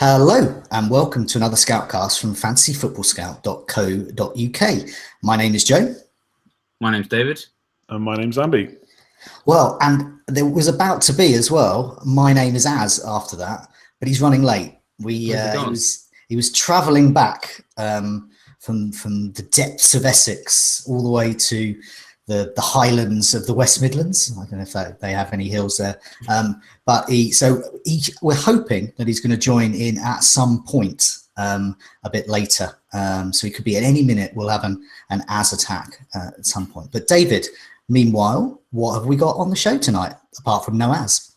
Hello and welcome to another Scoutcast from fantasyfootballscout.co.uk. My name is Joe. My name's David. And my name's Andy. Well, and there was about to be as well, my name is Az after that, but he's running late. He was travelling back from the depths of Essex all the way to the Highlands of the West Midlands. I don't know if they have any hills there. But we're hoping that he's going to join in at some point a bit later. So he could be at any minute. We'll have an Az attack at some point. But David, meanwhile, what have we got on the show tonight apart from no Az?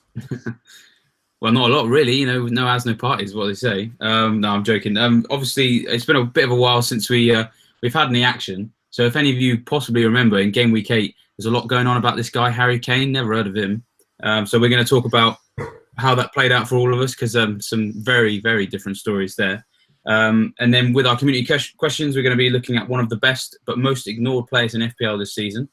Well, not a lot really. No Az, no parties, what they say. No, I'm joking. Obviously, it's been a bit of a while since we've had any action. So if any of you possibly remember, in Gameweek 8, there's a lot going on about this guy, Harry Kane. Never heard of him. So we're going to talk about how that played out for all of us, because some very, very different stories there. And then with our community questions, we're going to be looking at one of the best but most ignored players in FPL this season.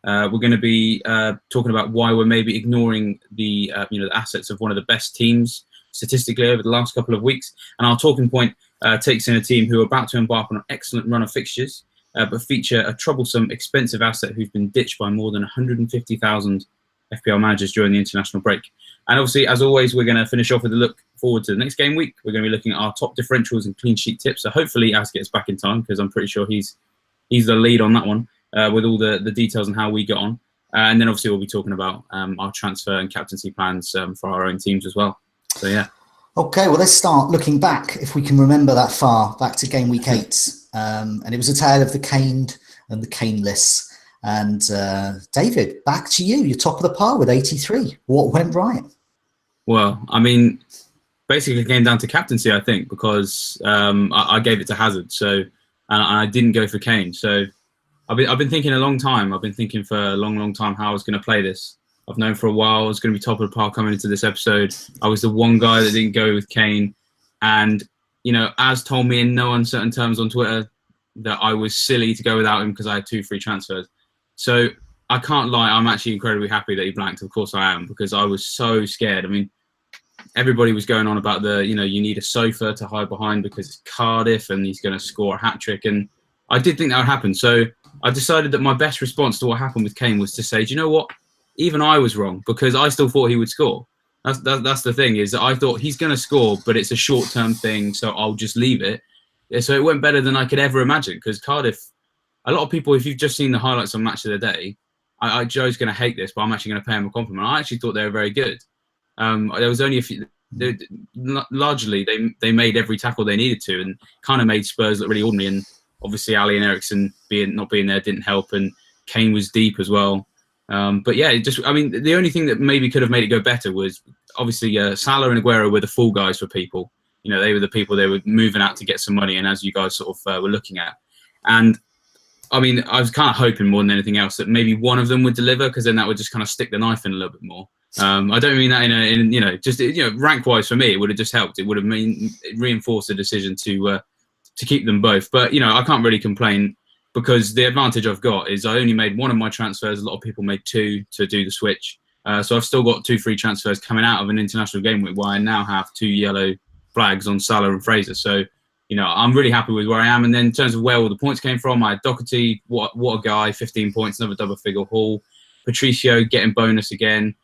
We're going to be talking about why we're maybe ignoring the assets of one of the best teams statistically over the last couple of weeks. And our talking point takes in a team who are about to embark on an excellent run of fixtures, but feature a troublesome, expensive asset who's been ditched by more than 150,000 FPL managers during the international break. And obviously, as always, we're going to finish off with a look forward to the next game week. We're going to be looking at our top differentials and clean sheet tips. So hopefully, Az gets back in time, because I'm pretty sure he's the lead on that one with all the details on how we get on. And then obviously, we'll be talking about our transfer and captaincy plans for our own teams as well. So yeah. Okay, well, let's start looking back, if we can remember that far, back to Game Week 8. And it was a tale of the caned and the caneless. And David, back to you. You're top of the pile with 83. What went right? Well, I mean, basically it came down to captaincy, I think, because I gave it to Hazard. So, and I didn't go for Kane. So I've been thinking a long time. I've been thinking for a long time how I was going to play this. I've known for a while I was going to be top of the pile coming into this episode. I was the one guy that didn't go with Kane. And, Az told me in no uncertain terms on Twitter that I was silly to go without him because I had 2 free transfers. So I can't lie. I'm actually incredibly happy that he blanked. Of course I am, because I was so scared. I mean, everybody was going on about you need a sofa to hide behind because it's Cardiff and he's going to score a hat-trick. And I did think that would happen. So I decided that my best response to what happened with Kane was to say, do you know what? Even I was wrong, because I still thought he would score. That's the thing, is that I thought he's going to score, but it's a short-term thing, so I'll just leave it. So it went better than I could ever imagine, because Cardiff, a lot of people, if you've just seen the highlights on Match of the Day, Joe's going to hate this, but I'm actually going to pay him a compliment. I actually thought they were very good. There was only a few. Largely, they made every tackle they needed to, and kind of made Spurs look really ordinary. And obviously, Ali and Eriksen not being there didn't help, and Kane was deep as well. But yeah, the only thing that maybe could have made it go better was obviously Salah and Aguero were the fall guys for people. They were the people they were moving out to get some money, and as you guys sort of were looking at. And I mean, I was kind of hoping more than anything else that maybe one of them would deliver, because then that would just kind of stick the knife in a little bit more. I don't mean that in rank wise for me, it would have just helped. It would have reinforced the decision to keep them both. But I can't really complain, because the advantage I've got is I only made one of my transfers. A lot of people made 2 to do the switch. So I've still got 2 free transfers coming out of an international game week, where I now have 2 yellow flags on Salah and Fraser. So, I'm really happy with where I am. And then in terms of where all the points came from, I had Doherty, what a guy, 15 points, another double figure haul. Patricio getting bonus again.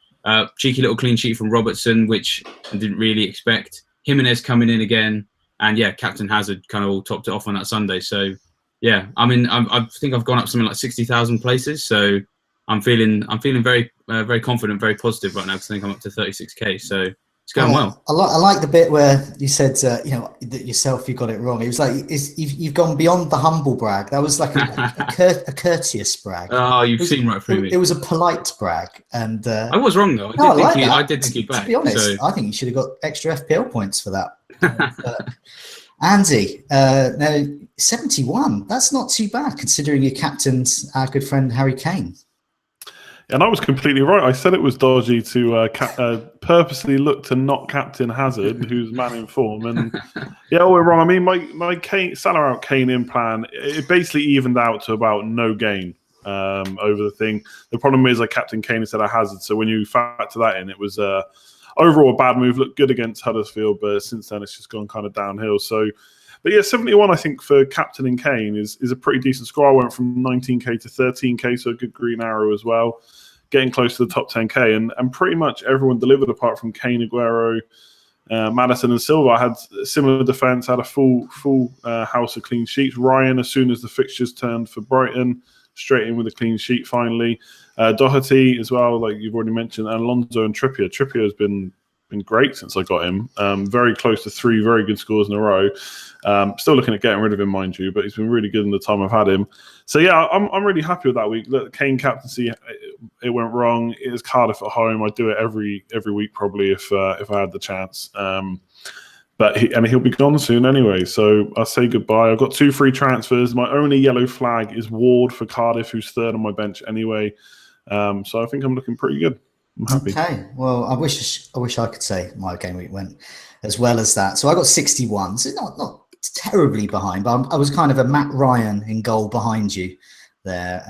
Cheeky little clean sheet from Robertson, which I didn't really expect. Jimenez coming in again. And yeah, Captain Hazard kind of all topped it off on that Sunday. So yeah, I mean, I think I've gone up something like 60,000 places. So I'm feeling very, very confident, very positive right now, because I think I'm up to 36k. So it's going well. I like the bit where you said, that yourself, you got it wrong. It was like you've gone beyond the humble brag. That was like a courteous brag. Oh, you've seen right through me. It was a polite brag, and I was wrong though. I did think he back. To be honest, I think you should have got extra FPL points for that. Andy, now 71. That's not too bad, considering you captained our good friend Harry Kane. And I was completely right. I said it was dodgy to purposely look to not captain Hazard, who's man in form. And yeah, we're wrong. I mean, my Salah out Kane in plan, it basically evened out to about no gain over the thing. The problem is I captained Kane instead of Hazard. So when you factor that in, it was overall a bad move. Looked good against Huddersfield, but since then it's just gone kind of downhill. So, but yeah, 71 I think for captaining Kane is a pretty decent score. I went from 19k to 13k, so a good green arrow as well, getting close to the top 10k, and pretty much everyone delivered apart from Kane, Aguero, Maddison and Silva. I had similar defence, had a full house of clean sheets. Ryan, as soon as the fixtures turned for Brighton, straight in with a clean sheet finally. Doherty as well, like you've already mentioned, and Alonso and Trippier. Trippier has been great since I got him. Very close to 3 very good scores in a row. Still looking at getting rid of him, mind you, but he's been really good in the time I've had him. So yeah, I'm really happy with that week. Look, Kane captaincy, it went wrong. It is Cardiff at home. I'd do it every week probably if I had the chance. But he'll be gone soon anyway, so I'll say goodbye. I've got 2 free transfers. My only yellow flag is Ward for Cardiff, who's 3rd on my bench anyway. So I think I'm looking pretty good. I'm happy. Okay, well, I wish I could say my game week went as well as that. So I got 61, so not terribly behind, but I was kind of a Matt Ryan in goal behind you there.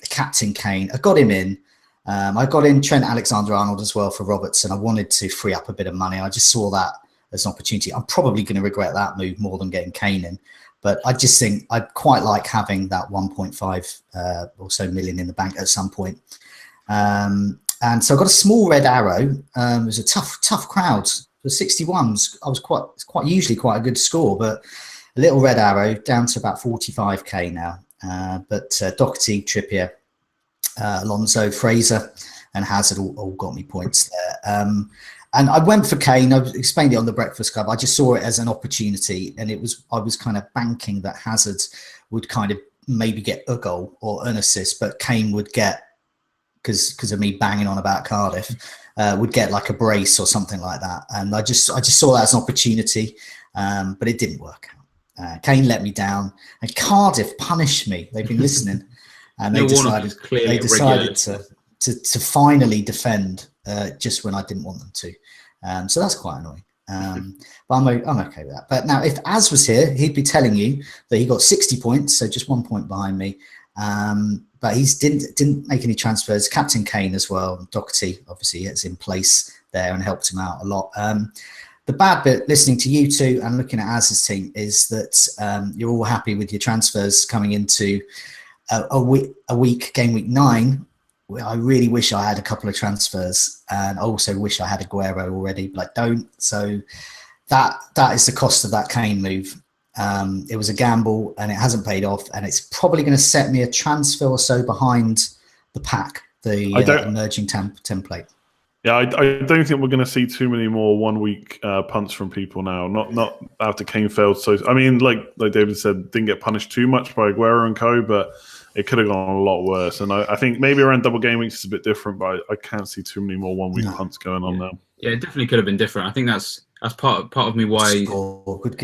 Captain Kane, I got him in. I got in Trent Alexander-Arnold as well for Robertson. I wanted to free up a bit of money. I just saw that as an opportunity. I'm probably going to regret that move more than getting Kane in, but I just think I quite like having that 1.5 or so million in the bank at some point. And so I got a small red arrow. It was a tough crowd. For 61s, it's usually quite a good score, but a little red arrow down to about 45k now. But Doherty, Trippier, Alonso, Fraser, and Hazard all got me points there. And I went for Kane. I explained it on the Breakfast Club. I just saw it as an opportunity, and I was kind of banking that Hazard would kind of maybe get a goal or an assist, but Kane would get, because of me banging on about Cardiff, would get like a brace or something like that. And I just saw that as an opportunity, but it didn't work out. Kane let me down, and Cardiff punished me. They've been listening, and they decided to finally defend just when I didn't want them to. So that's quite annoying. But I'm okay with that. But now, if Az was here, he'd be telling you that he got 60 points, so just 1 point behind me. But he didn't make any transfers. Captain Kane as well. Doherty obviously is in place there and helped him out a lot. The bad bit, listening to you two and looking at Az's team, is that you're all happy with your transfers coming into a week, game week 9. I really wish I had a couple of transfers, and I also wish I had Aguero already, but I don't. So that is the cost of that Kane move. It was a gamble, and it hasn't paid off, and it's probably going to set me a transfer or so behind the pack, the emerging template. Yeah, I don't think we're going to see too many more 1 week punts from people now. Not after Kane failed. So I mean, like David said, didn't get punished too much by Aguero and co, but it could have gone a lot worse. And I think maybe around double game weeks is a bit different, but I can't see too many more 1 week punts going on now. Yeah, it definitely could have been different. I think that's part of me why would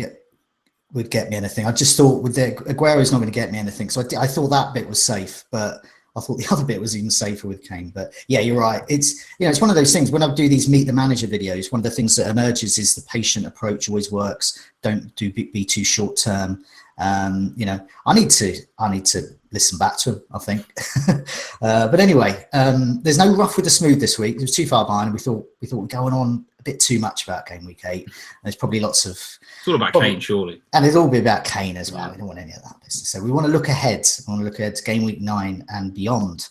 get me anything. I just thought with Aguero's not going to get me anything, so I thought that bit was safe, but I thought the other bit was even safer with Kane. But yeah, you're right. It's one of those things. When I do these Meet the Manager videos, one of the things that emerges is the patient approach always works. Don't be too short term. I need to listen back to him, I think. But anyway, there's no rough with the smooth this week. It was too far behind, and we thought we're going on a bit too much about game week 8. And there's probably lots of... It's all about Kane, surely. And it'll all be about Kane as well. We don't want any of that business. So we want to look ahead. We want to look ahead to game week 9 and beyond.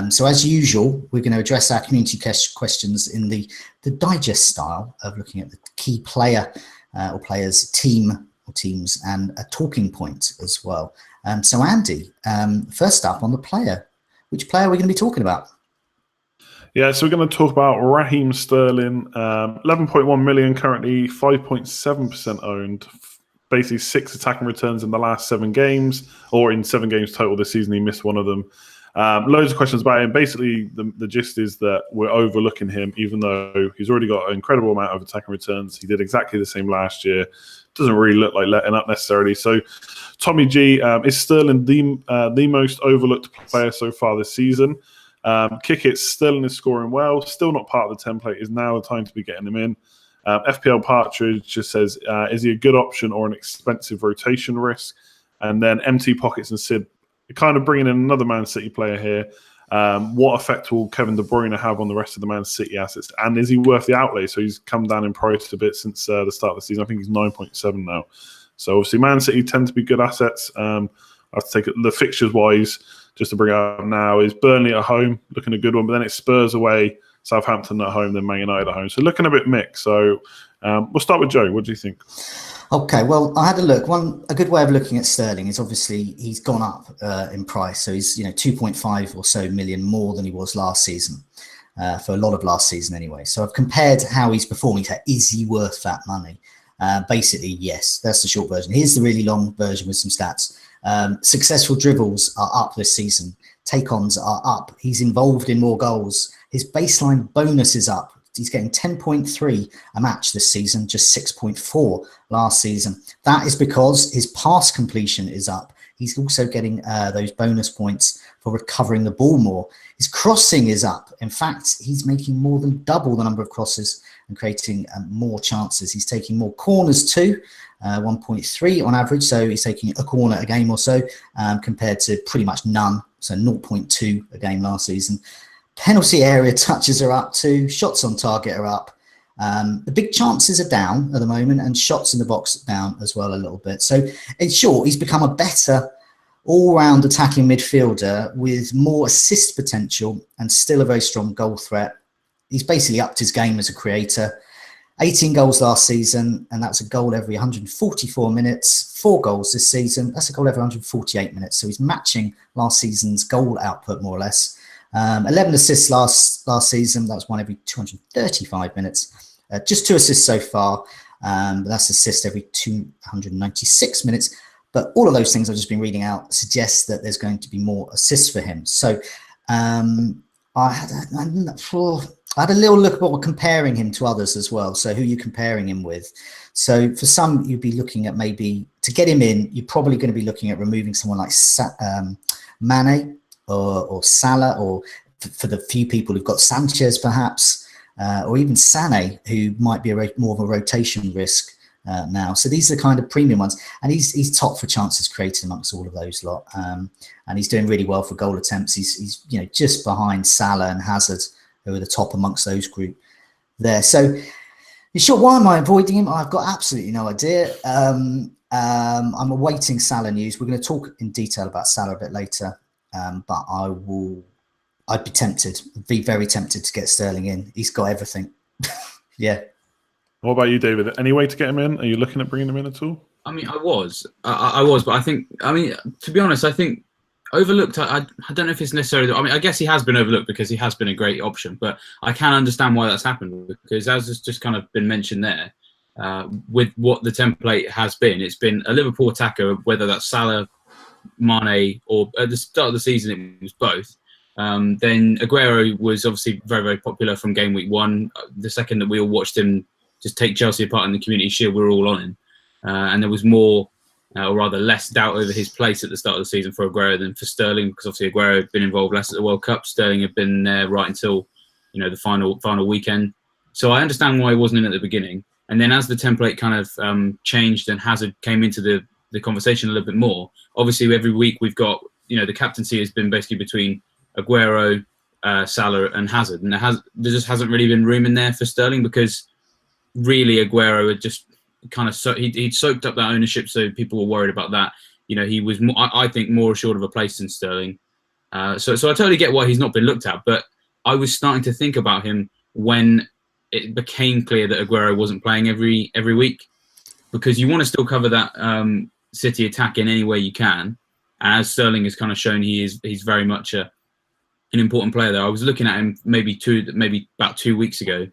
So as usual, we're going to address our community questions in the digest style of looking at the key player or players, team or teams, and a talking point as well. So Andy, first up on the player, which player are we going to be talking about? Yeah, so we're going to talk about Raheem Sterling, 11.1 million currently, 5.7% owned, basically 6 attacking returns in the last 7 games, or in 7 games total this season. He missed one of them. Loads of questions about him. Basically, the gist is that we're overlooking him, even though he's already got an incredible amount of attacking returns. He did exactly the same last year. Doesn't really look like letting up necessarily. So, Tommy G, is Sterling the most overlooked player so far this season? Kick it, Sterling is scoring well. Still not part of the template. Is now the time to be getting him in. FPL Partridge just says, is he a good option or an expensive rotation risk? And then Empty Pockets and Sid kind of bringing in another Man City player here. What effect will Kevin De Bruyne have on the rest of the Man City assets? And is he worth the outlay? So he's come down in price a bit since the start of the season. I think he's 9.7 now. So obviously Man City tend to be good assets. I have to take it, the fixtures-wise, just to bring it up now, is Burnley at home, looking a good one, but then it's Spurs away, Southampton at home, then Man United at home. So looking a bit mixed. So we'll start with Joe. What do you think? Okay, well, I had a look. A good way of looking at Sterling is obviously he's gone up in price. So he's 2.5 or so million more than he was last season, for a lot of last season anyway. So I've compared how he's performing to is he worth that money? Basically, yes, that's the short version. Here's the really long version with some stats. Successful dribbles are up this season. Take-ons are up. He's involved in more goals. His baseline bonus is up. He's getting 10.3 a match this season, just 6.4 last season. That is because his pass completion is up. He's also getting those bonus points for recovering the ball more. His crossing is up. In fact, he's making more than double the number of crosses and creating more chances. He's taking more corners too, 1.3 on average. So he's taking a corner a game or so, compared to pretty much none. So 0.2 a game last season. Penalty area touches are up too. Shots on target are up. The big chances are down at the moment, and shots in the box down as well a little bit. So in short, he's become a better all-round attacking midfielder with more assist potential and still a very strong goal threat. He's basically upped his game as a creator. 18 goals last season, and that's a goal every 144 minutes. 4 goals this season, that's a goal every 148 minutes. So he's matching last season's goal output more or less. 11 assists last season, that was one every 235 minutes. Just 2 assists so far, but that's assist every 296 minutes. But all of those things I've just been reading out suggest that there's going to be more assists for him. So I had a little look at what we're comparing him to others as well. So who are you comparing him with? So for some, you'd be looking at maybe, to get him in, you're probably going to be looking at removing someone like Mane or Salah, or for the few people who've got Sanchez perhaps, or even Sané, who might be more of a rotation risk now. So these are the kind of premium ones. And he's top for chances created amongst all of those lot. And he's doing really well for goal attempts. He's just behind Salah and Hazard, who are the top amongst those group there. So, in short, why am I avoiding him? I've got absolutely no idea. I'm awaiting Salah news. We're going to talk in detail about Salah a bit later, but I'd be very tempted to get Sterling in. He's got everything. Yeah. What about you, David? Any way to get him in? Are you looking at bringing him in at all? I mean, I was, but I think, to be honest, I think overlooked. I don't know if it's necessarily. I mean, I guess he has been overlooked because he has been a great option, but I can understand why that's happened, because as has just kind of been mentioned there, with what the template has been, it's been a Liverpool attacker, whether that's Salah, Mane, or at the start of the season it was both. Then Aguero was obviously very, very popular from game week 1. The second that we all watched him just take Chelsea apart in the Community Shield, we were all on him, and there was more. Or rather less doubt over his place at the start of the season for Aguero than for Sterling, because obviously Aguero had been involved less at the World Cup. Sterling had been there right until, the final weekend. So I understand why he wasn't in at the beginning. And then as the template kind of changed and Hazard came into the conversation a little bit more, obviously every week we've got, the captaincy has been basically between Aguero, Salah and Hazard. And there just hasn't really been room in there for Sterling, because really Aguero had just kind of he'd soaked up that ownership, so people were worried about that. He was more, I think, more assured of a place than Sterling. So I totally get why he's not been looked at, but I was starting to think about him when it became clear that Aguero wasn't playing every week, because you want to still cover that City attack in any way you can. And as Sterling has kind of shown, he's very much an important player there. I was looking at him maybe about 2 weeks ago.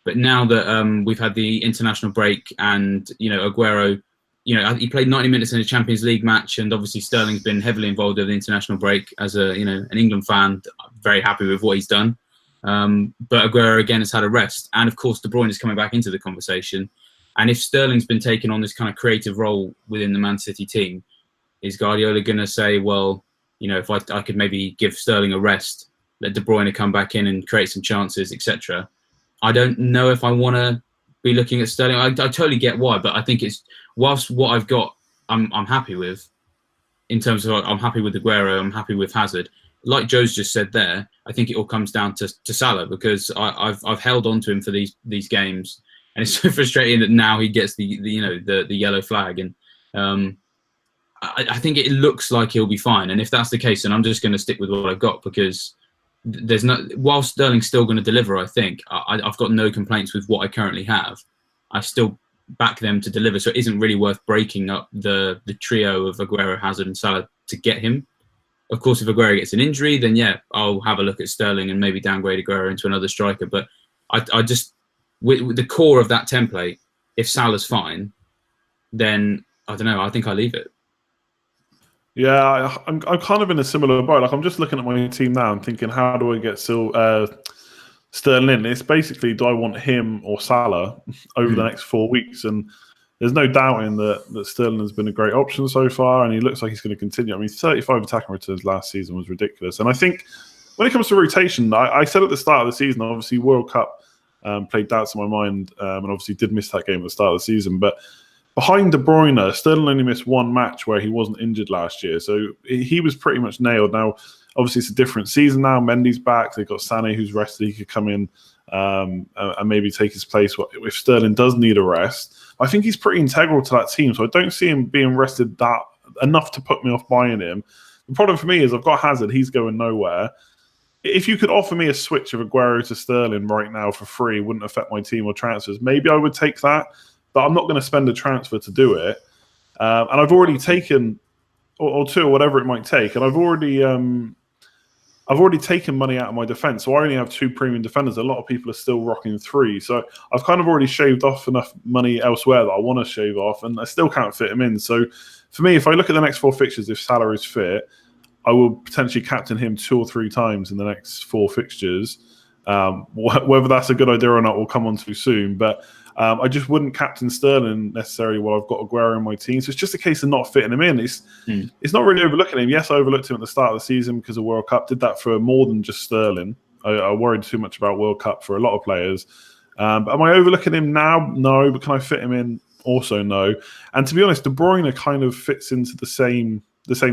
But now that we've had the international break and, Aguero, he played 90 minutes in a Champions League match, and obviously Sterling's been heavily involved with the international break as an England fan. I'm very happy with what he's done. But Aguero again has had a rest. And of course, De Bruyne is coming back into the conversation. And if Sterling's been taking on this kind of creative role within the Man City team, is Guardiola going to say, well, if I could maybe give Sterling a rest, let De Bruyne come back in and create some chances, etc. I don't know if I want to be looking at Sterling. I totally get why, but I think it's, whilst what I've got, I'm happy with, in terms of I'm happy with Aguero, I'm happy with Hazard. like Joe's just said there, I think it all comes down to Salah, because I've held on to him for these games, and it's so frustrating that now he gets the yellow flag, and I think it looks like he'll be fine. And if that's the case, then I'm just going to stick with what I've got, because there's no, while Sterling's still going to deliver, I think I've got no complaints with what I currently have. I still back them to deliver, so it isn't really worth breaking up the trio of Aguero, Hazard and Salah to get him. Of course, if Aguero gets an injury, then yeah, I'll have a look at Sterling and maybe downgrade Aguero into another striker. But I just, with the core of that template, if Salah's fine, then I don't know, I think I leave it. Yeah, I'm kind of in a similar boat. Like, I'm just looking at my team now and thinking, how do I get Sterling in? It's basically, do I want him or Salah over the next 4 weeks? And there's no doubting that Sterling has been a great option so far, and he looks like he's going to continue. I mean, 35 attacking returns last season was ridiculous. And I think when it comes to rotation, I said at the start of the season, obviously World Cup played doubts in my mind, and obviously did miss that game at the start of the season. But behind De Bruyne, Sterling only missed one match where he wasn't injured last year. So he was pretty much nailed. Now, obviously, it's a different season now. Mendy's back. They've got Sané, who's rested. He could come in and maybe take his place if Sterling does need a rest. I think he's pretty integral to that team, so I don't see him being rested that enough to put me off buying him. The problem for me is I've got Hazard. He's going nowhere. If you could offer me a switch of Aguero to Sterling right now for free, it wouldn't affect my team or transfers. Maybe I would take that, but I'm not going to spend a transfer to do it. And I've already taken, or two, or whatever it might take, and I've already taken money out of my defence, so I only have 2 premium defenders. A lot of people are still rocking 3, so I've kind of already shaved off enough money elsewhere that I want to shave off, and I still can't fit him in. So for me, if I look at the next 4 fixtures, if Salah is fit, I will potentially captain him 2 or 3 times in the next 4 fixtures. Whether that's a good idea or not, we'll come on to soon, but I just wouldn't captain Sterling necessarily while I've got Aguero in my team. So it's just a case of not fitting him in. It's not really overlooking him. Yes, I overlooked him at the start of the season because of World Cup. Did that for more than just Sterling. I worried too much about World Cup for a lot of players. But am I overlooking him now? No. But can I fit him in? Also, no. And to be honest, De Bruyne kind of fits into the same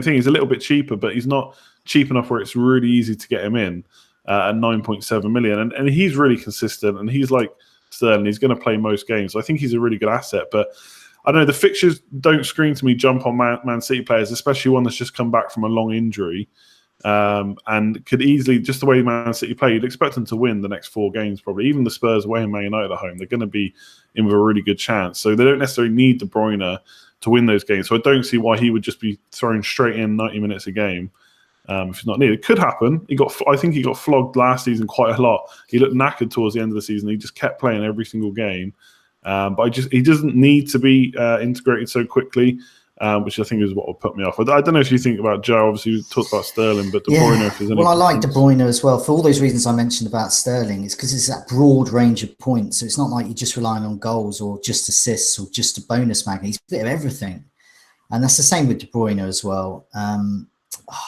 thing. He's a little bit cheaper, but he's not cheap enough where it's really easy to get him in at 9.7 million. And he's really consistent, and he's like Sterling. He's going to play most games. So I think he's a really good asset. But I don't know, the fixtures don't scream to me jump on Man City players, especially one that's just come back from a long injury. And could easily, just the way Man City play, you'd expect them to win the next 4 games probably. Even the Spurs away and Man United at home, they're going to be in with a really good chance. So they don't necessarily need De Bruyne to win those games. So I don't see why he would just be thrown straight in 90 minutes a game if it's not needed. It could happen. I think he got flogged last season quite a lot. He looked knackered towards the end of the season. He just kept playing every single game. But he doesn't need to be integrated so quickly, which I think is what will put me off. I don't know if you think about Joe. Obviously, we talked about Sterling, but De Bruyne. If there's any I like De Bruyne as well for all those reasons I mentioned about Sterling. It's because it's that broad range of points. So it's not like you're just relying on goals or just assists or just a bonus magnet. He's a bit of everything, and that's the same with De Bruyne as well.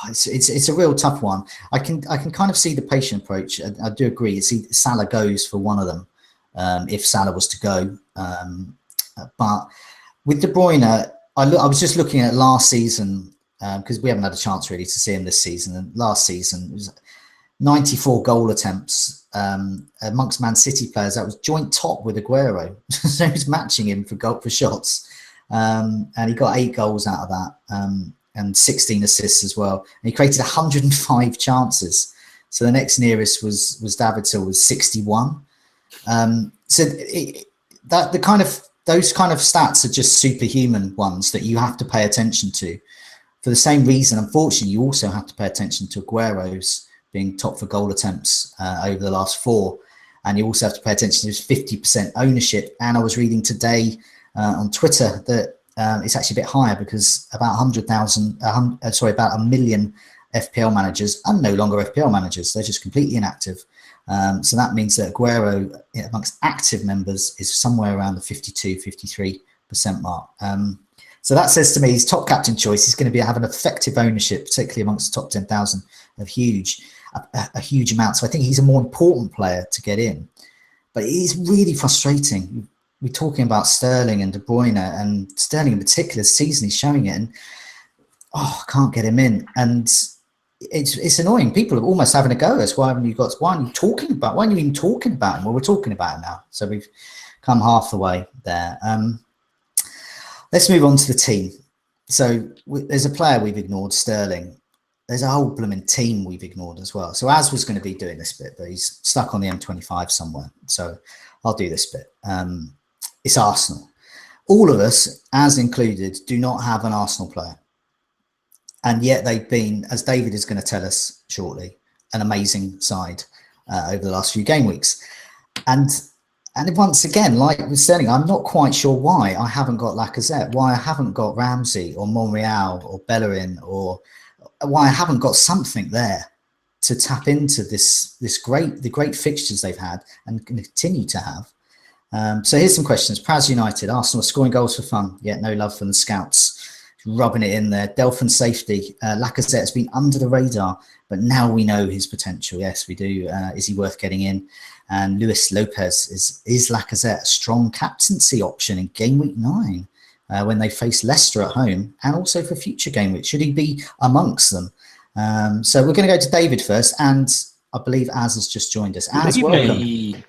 It's a real tough one. I can kind of see the patient approach. I do agree. Salah goes for one of them if Salah was to go, but with De Bruyne, I was just looking at last season because we haven't had a chance really to see him this season. And last season it was 94 goal attempts amongst Man City players. That was joint top with Aguero, so he was matching him for shots, and he got 8 goals out of that. And 16 assists as well. And he created 105 chances. So the next nearest was David Silva with 61. So those kind of stats are just superhuman ones that you have to pay attention to. For the same reason, unfortunately, you also have to pay attention to Aguero's being top for goal attempts over the last 4. And you also have to pay attention to his 50% ownership. And I was reading today on Twitter that it's actually a bit higher because about 1 million FPL managers are no longer FPL managers. They're just completely inactive. So that means that Aguero amongst active members is somewhere around the 52-53% mark. So that says to me his top captain choice is going to have an effective ownership, particularly amongst the top 10,000 of a huge amount. So I think he's a more important player to get in. But it is really frustrating. We're talking about Sterling and De Bruyne, and Sterling in particular this season, he's showing it, and I can't get him in. And it's annoying. People are almost having a go at us. Why aren't you even talking about him? Well, we're talking about him now. So we've come half the way there. Let's move on to the team. So there's a player we've ignored, Sterling. There's a whole blooming team we've ignored as well. So Az was going to be doing this bit, but he's stuck on the M25 somewhere. So I'll do this bit. It's Arsenal. All of us, Az included, do not have an Arsenal player. And yet they've been, as David is going to tell us shortly, an amazing side over the last few game weeks. And once again, like with Sterling, I'm not quite sure why I haven't got Lacazette, why I haven't got Ramsey or Monreal or Bellerin, or why I haven't got something there to tap into the great fixtures they've had and continue to have. So here's some questions. Praz United, Arsenal scoring goals for fun, yet no love from the scouts. Rubbing it in there. Delphin safety. Lacazette has been under the radar, but now we know his potential. Yes, we do. Is he worth getting in? And Luis Lopez, is Lacazette a strong captaincy option in game week 9 when they face Leicester at home, and also for future game week? Should he be amongst them? So we're going to go to David first, and I believe Az has just joined us. Az, welcome.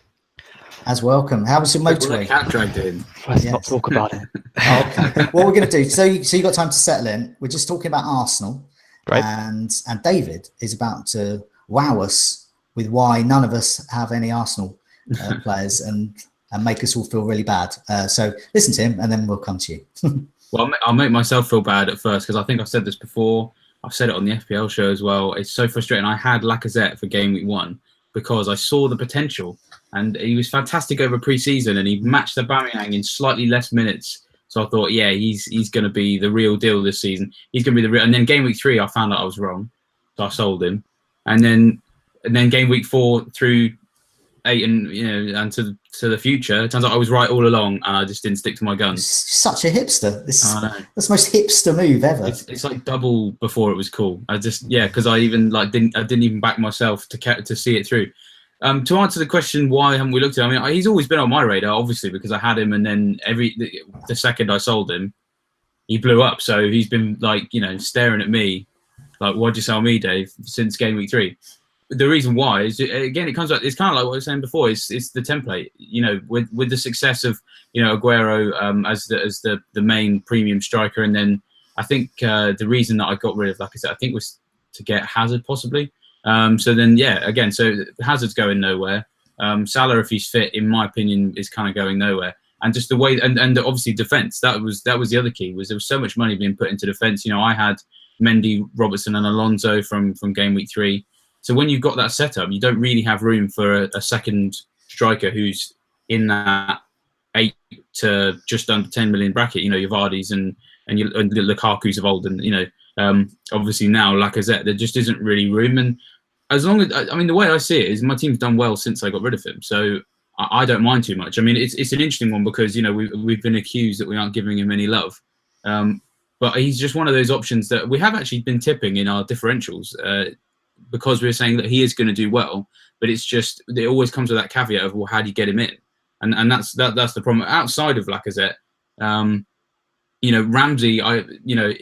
Az, welcome. How was your motorway? Cat dragged in. Let's not talk about it. Okay. What we're going to do, so you got time to settle in. We're just talking about Arsenal. Right. And David is about to wow us with why none of us have any Arsenal players and make us all feel really bad. So listen to him, and then we'll come to you. Well, I'll make myself feel bad at first, because I think I've said this before. I've said it on the FPL show as well. It's so frustrating. I had Lacazette for game week 1 because I saw the potential. And he was fantastic over pre-season, and he matched Aubameyang in slightly less minutes. So I thought, yeah, he's going to be the real deal this season. He's going to be the real. And then game week 3, I found out I was wrong, so I sold him. And then game week 4 through 8 and to the future, it turns out I was right all along, and I just didn't stick to my guns. Such a hipster. That's the most hipster move ever. It's like double before it was cool. Because I even didn't even back myself to see it through. To answer the question, why haven't we looked at him? I mean, he's always been on my radar, obviously, because I had him, and then the second I sold him, he blew up. So he's been staring at me, like, why'd you sell me, Dave? Since game week 3. The reason why is, again, it comes out. It's kind of like what I was saying before. It's the template. With the success of Aguero as the main premium striker, and then I think the reason that I got rid of, like I said, I think was to get Hazard possibly. So then, so Hazard's going nowhere. Salah, if he's fit, in my opinion, is kind of going nowhere. And just the way, and obviously defence, that was the other key, was there was so much money being put into defence. I had Mendy, Robertson and Alonso from game week 3. So when you've got that setup, you don't really have room for a second striker who's in that 8 to just under 10 million bracket. Your Vardys and the Lukaku's of old, and obviously now Lacazette, there just isn't really room. And as long as, the way I see it is my team's done well since I got rid of him, so I don't mind too much. It's an interesting one because we've been accused that we aren't giving him any love, but he's just one of those options that we have actually been tipping in our differentials because we're saying that he is going to do well, but it's just, it always comes with that caveat of, well, how do you get him in? And that's the problem outside of Lacazette. Ramsey,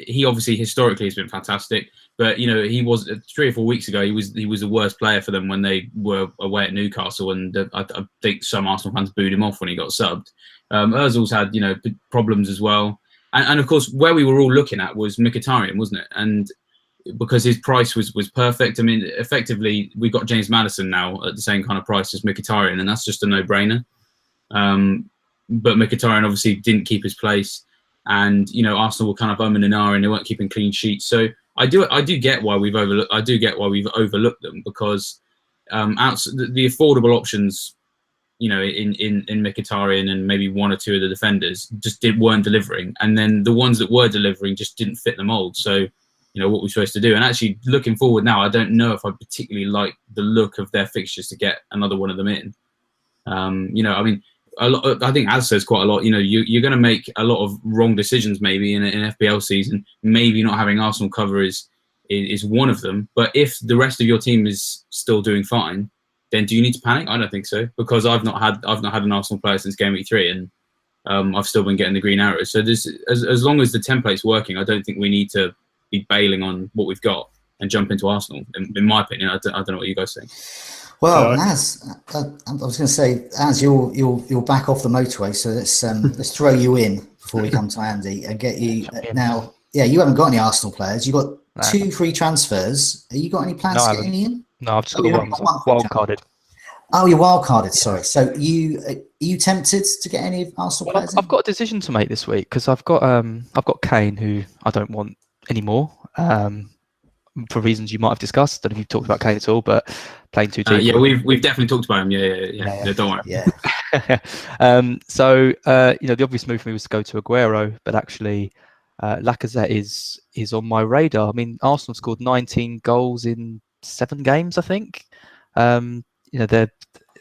he obviously historically has been fantastic, but he was 3 or 4 weeks ago, he was the worst player for them when they were away at Newcastle, and I think some Arsenal fans booed him off when he got subbed. Ozil's had problems as well, and of course where we were all looking at was Mkhitaryan, wasn't it? And because his price was perfect. Effectively we got James Maddison now at the same kind of price as Mkhitaryan, and that's just a no-brainer. But Mkhitaryan obviously didn't keep his place. And Arsenal were kind of umming and ahhing, they weren't keeping clean sheets. So I do get why we've overlooked them, because the affordable options, in Mkhitaryan and maybe 1 or 2 of the defenders just weren't delivering, and then the ones that were delivering just didn't fit the mold. So what we're supposed to do. And actually looking forward now, I don't know if I particularly like the look of their fixtures to get another one of them in. I think Az says quite a lot. You're going to make a lot of wrong decisions maybe in an FPL season. Maybe not having Arsenal cover is one of them. But if the rest of your team is still doing fine, then do you need to panic? I don't think so, because I've not had an Arsenal player since game week 3, and I've still been getting the green arrows. So as long as the template's working, I don't think we need to be bailing on what we've got. and jump into Arsenal. In my opinion, I don't know what you guys think. Well, as I was going to say, as you're back off the motorway, so let's throw you in before we come to Andy and get you now. Yeah, you haven't got any Arsenal players. You got 2 free transfers. Have you got any plans to get any in? No, I've just got one wild-carded. Oh, you're wild-carded. Sorry. So are you tempted to get any of Arsenal players? I've got a decision to make this week because I've got Kane, who I don't want anymore. For reasons you might have discussed. I don't know if you've talked about Kane at all, but playing too cheap. Yeah, we've definitely talked about him. Yeah, don't worry. Yeah. So the obvious move for me was to go to Aguero, but actually Lacazette is on my radar. I mean, Arsenal scored 19 goals in 7 games, I think. They're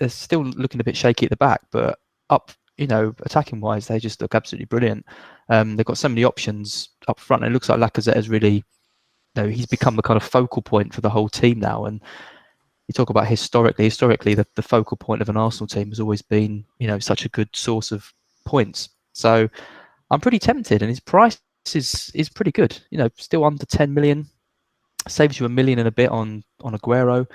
still looking a bit shaky at the back, but up, attacking wise, they just look absolutely brilliant. They've got so many options up front, and it looks like Lacazette has really, he's become the kind of focal point for the whole team now. And you talk about historically, the focal point of an Arsenal team has always been, such a good source of points. So I'm pretty tempted, and his price is pretty good. Still under 10 million, saves you $1 million and a bit on Aguero.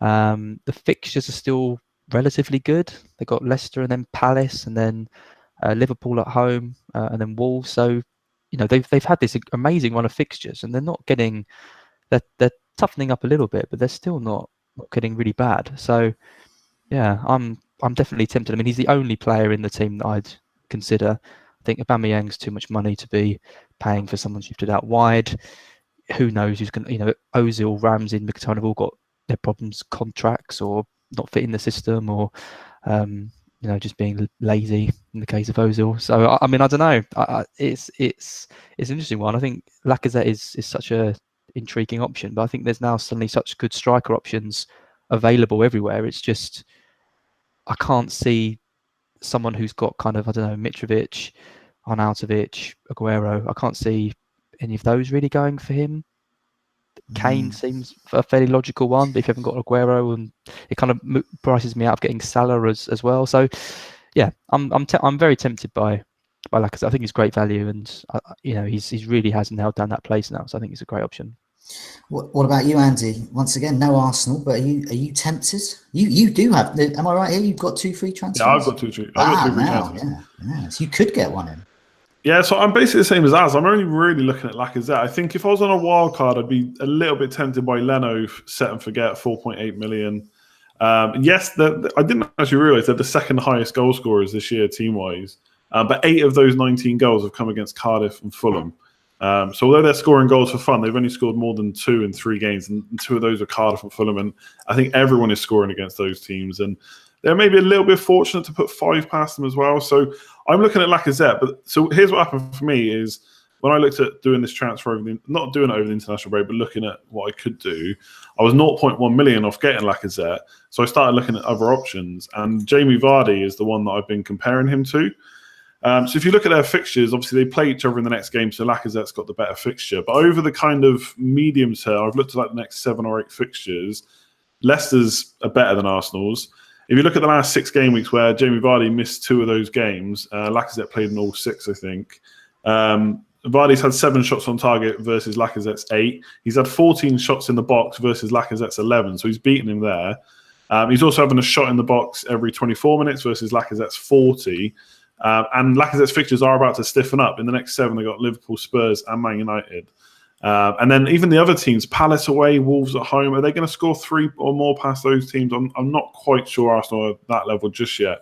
The fixtures are still relatively good. They got Leicester and then Palace and then Liverpool at home and then Wolves. So they've had this amazing run of fixtures, and they're not getting they're toughening up a little bit, but they're still not getting really bad. So yeah, I'm definitely tempted. I mean, he's the only player in the team that I'd consider. I think Aubameyang's too much money to be paying for someone shifted out wide. Who knows who's going to, Ozil, Ramsey, Mkhitaryan have all got their problems, contracts, or not fitting the system, or just being lazy in the case of Ozil. So I mean, I don't know. It's an interesting one. I think Lacazette is such a intriguing option, but I think there's now suddenly such good striker options available everywhere. It's just I can't see someone who's got kind of, I don't know, Mitrovic, Arnautovic, Aguero. I can't see any of those really going for him. Kane seems a fairly logical one, but if you haven't got Aguero, and it kind of prices me out of getting Salah as well. So yeah, I'm very tempted by Lacazette. I think he's great value, and he's really has nailed down that place now. So I think he's a great option. What about you, Andy? Once again, no Arsenal, but are you tempted? You do have. Am I right here? You've got 2 free transfers. Yeah, I've got 2 free transfers. Yeah. So you could get one in. Yeah, so I'm basically the same as Az. I'm only really looking at Lacazette. I think if I was on a wild card, I'd be a little bit tempted by Leno, set and forget, 4.8 million. Yes, I didn't actually realise they're the second highest goal scorers this year, team-wise. But 8 of those 19 goals have come against Cardiff and Fulham. So although they're scoring goals for fun, they've only scored more than 2 in 3 games, and 2 of those are Cardiff and Fulham. And I think everyone is scoring against those teams. And they're maybe a little bit fortunate to put 5 past them as well. So I'm looking at Lacazette. But so here's what happened for me is when I looked at doing this transfer, not doing it over the international break, but looking at what I could do, I was 0.1 million off getting Lacazette. So I started looking at other options. And Jamie Vardy is the one that I've been comparing him to. So if you look at their fixtures, obviously they play each other in the next game, so Lacazette's got the better fixture. But over the kind of medium term, I've looked at like the next 7 or 8 fixtures, Leicester's are better than Arsenal's. If you look at the last 6 game weeks where Jamie Vardy missed 2 of those games, Lacazette played in all 6, I think. Vardy's had 7 shots on target versus Lacazette's 8. He's had 14 shots in the box versus Lacazette's 11, so he's beaten him there. He's also having a shot in the box every 24 minutes versus Lacazette's 40. And Lacazette's fixtures are about to stiffen up. In the next 7, they got Liverpool, Spurs, and Man United. And then even the other teams, Palace away, Wolves at home, are they going to score 3 or more past those teams? I'm not quite sure Arsenal are at that level just yet.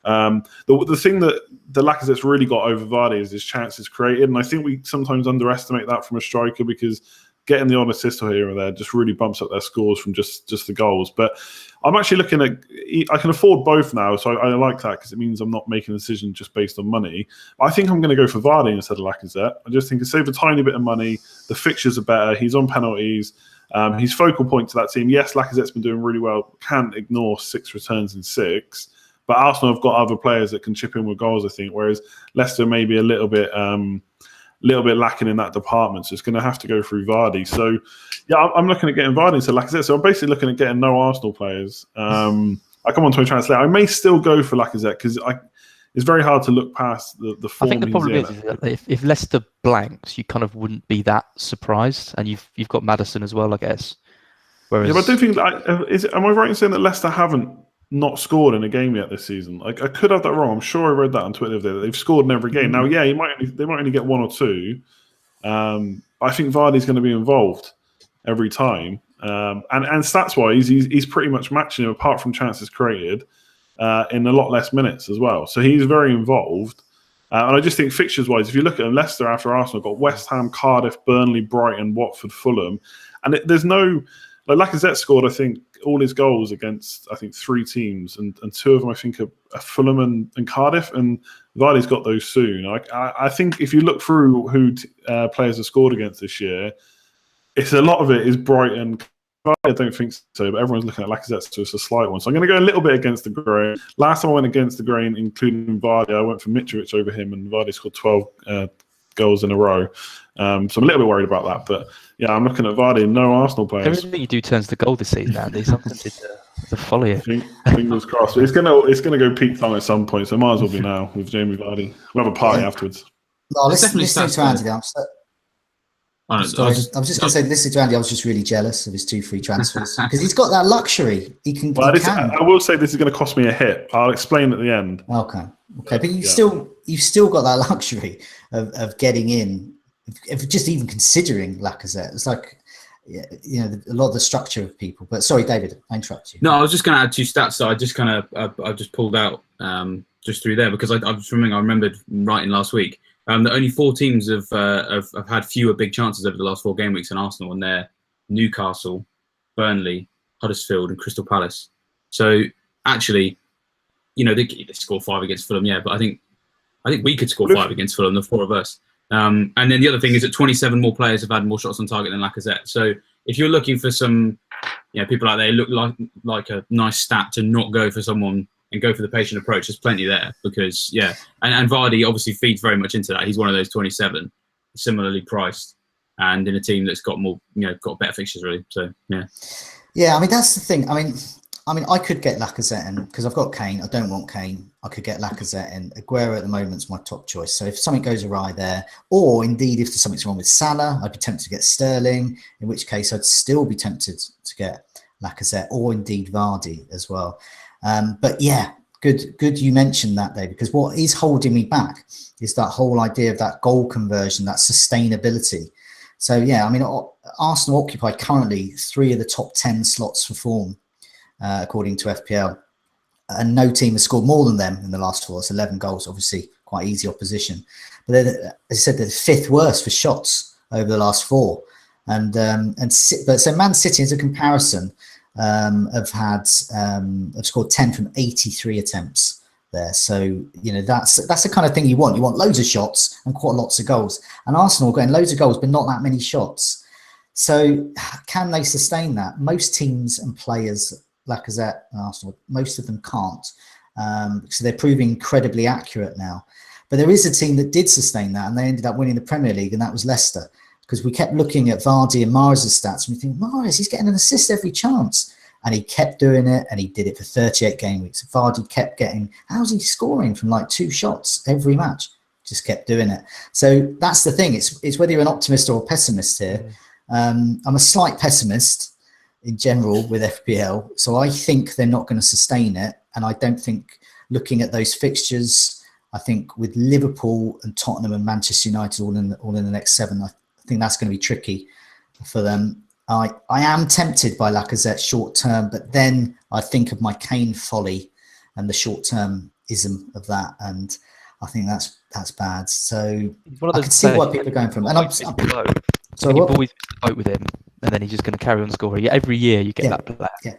The thing that the Lacazette's really got over Vardy is his chances created, and I think we sometimes underestimate that from a striker because getting the odd assist here or there just really bumps up their scores from just the goals. But I'm actually looking at, I can afford both now, so I like that because it means I'm not making a decision just based on money. I think I'm going to go for Vardy instead of Lacazette. I just think to save a tiny bit of money, the fixtures are better, he's on penalties, he's focal point to that team. Yes, Lacazette's been doing really well, can't ignore 6 returns in 6, but Arsenal have got other players that can chip in with goals, I think, whereas Leicester may be a little bit lacking in that department, so it's going to have to go through Vardy. So, yeah, I'm looking at getting Vardy instead of Lacazette. So I'm basically looking at getting no Arsenal players. I come on to a translate. I may still go for Lacazette because it's very hard to look past the form. I think the problem is that if Leicester blanks, you kind of wouldn't be that surprised, and you've got Maddison as well, I guess. Whereas, yeah, but I do think am I right in saying that Leicester haven't not scored in a game yet this season? Like, I could have that wrong. I'm sure I read that on Twitter the other day. They've scored in every game. Now, yeah, they might only get one or two. I think Vardy's going to be involved every time. And stats-wise, he's pretty much matching him, apart from chances created, in a lot less minutes as well. So he's very involved. And I just think fixtures-wise, if you look at them, Leicester after Arsenal got West Ham, Cardiff, Burnley, Brighton, Watford, Fulham. And there's no... Like Lacazette scored, I think, all his goals against, I think, 3 teams, and 2 of them, I think, are Fulham and Cardiff, and Vardy's got those soon. I think if you look through who players have scored against this year, it's a lot of it is Brighton. I don't think so, but everyone's looking at Lacazette, so it's a slight one. So I'm going to go a little bit against the grain. Last time I went against the grain, including Vardy, I went for Mitrovic over him, and Vardy scored 12 goals in a row. So I'm a little bit worried about that, but yeah, I'm looking at Vardy. No Arsenal players. Everything you do turns to gold this season, Andy. Something to follow you. Fingers crossed. But it's gonna go peak time at some point, so might as well be now with Jamie Vardy. We'll have a party afterwards. No, listening to Andy, I was just going to say, listening to Andy, I was just really jealous of his 2 free transfers because he's got that luxury. He can. I will say this is going to cost me a hit. I'll explain at the end. Okay, but you've still got that luxury of getting in. If just even considering Lacazette, it's like, you know, a lot of the structure of people. But sorry, David, I interrupted you. No, I was just going to add 2 stats that I just I just pulled out just through there because I remembered writing last week. That only 4 teams have had fewer big chances over the last 4 game weeks than Arsenal, and they're Newcastle, Burnley, Huddersfield, and Crystal Palace. So actually, you know, they score 5 against Fulham, yeah, but I think we could score 5 against Fulham, the 4 of us. And then the other thing is that 27 more players have had more shots on target than Lacazette. So if you're looking for some, you know, people out there look like a nice stat to not go for someone and go for the patient approach, there's plenty there because, yeah. And Vardy obviously feeds very much into that. He's one of those 27, similarly priced, and in a team that's got more, you know, got better fixtures really. So, yeah. Yeah, I mean, that's the thing. I mean, I could get Lacazette in because I've got Kane. I don't want Kane. I could get Lacazette in. Aguero at the moment is my top choice. So if something goes awry there, or indeed if there's something wrong with Salah, I'd be tempted to get Sterling, in which case I'd still be tempted to get Lacazette, or indeed Vardy as well. But yeah, good you mentioned that, Dave, because what is holding me back is that whole idea of that goal conversion, that sustainability. So yeah, I mean, Arsenal occupy currently 3 of the top 10 slots for form, according to FPL, and no team has scored more than them in the last 4. It's 11 goals, obviously quite easy opposition. But as I said, they're the 5th worst for shots over the last 4. So Man City, as a comparison, have scored 10 from 83 attempts there. So, you know, that's the kind of thing you want. You want loads of shots and quite lots of goals. And Arsenal are getting loads of goals, but not that many shots. So can they sustain that? Most teams and players, Lacazette and Arsenal, most of them can't. So they're proving incredibly accurate now. But there is a team that did sustain that, and they ended up winning the Premier League, and that was Leicester. Because we kept looking at Vardy and Mahrez' stats, and we think, Mahrez, he's getting an assist every chance. And he kept doing it, and he did it for 38 game weeks. Vardy kept getting, how's he scoring from like 2 shots every match? Just kept doing it. So that's the thing. It's whether you're an optimist or a pessimist here. I'm a slight pessimist in general with FPL. So I think they're not going to sustain it. And I don't think, looking at those fixtures, I think with Liverpool and Tottenham and Manchester United all in the next 7, I think that's going to be tricky for them. I am tempted by Lacazette short term, but then I think of my Kane folly and the short termism of that, and I think that's bad. So I can see why people are going from. And I'm so you've always missed the boat with him, and then he's just going to carry on scoring. Every year you get that player. Yeah,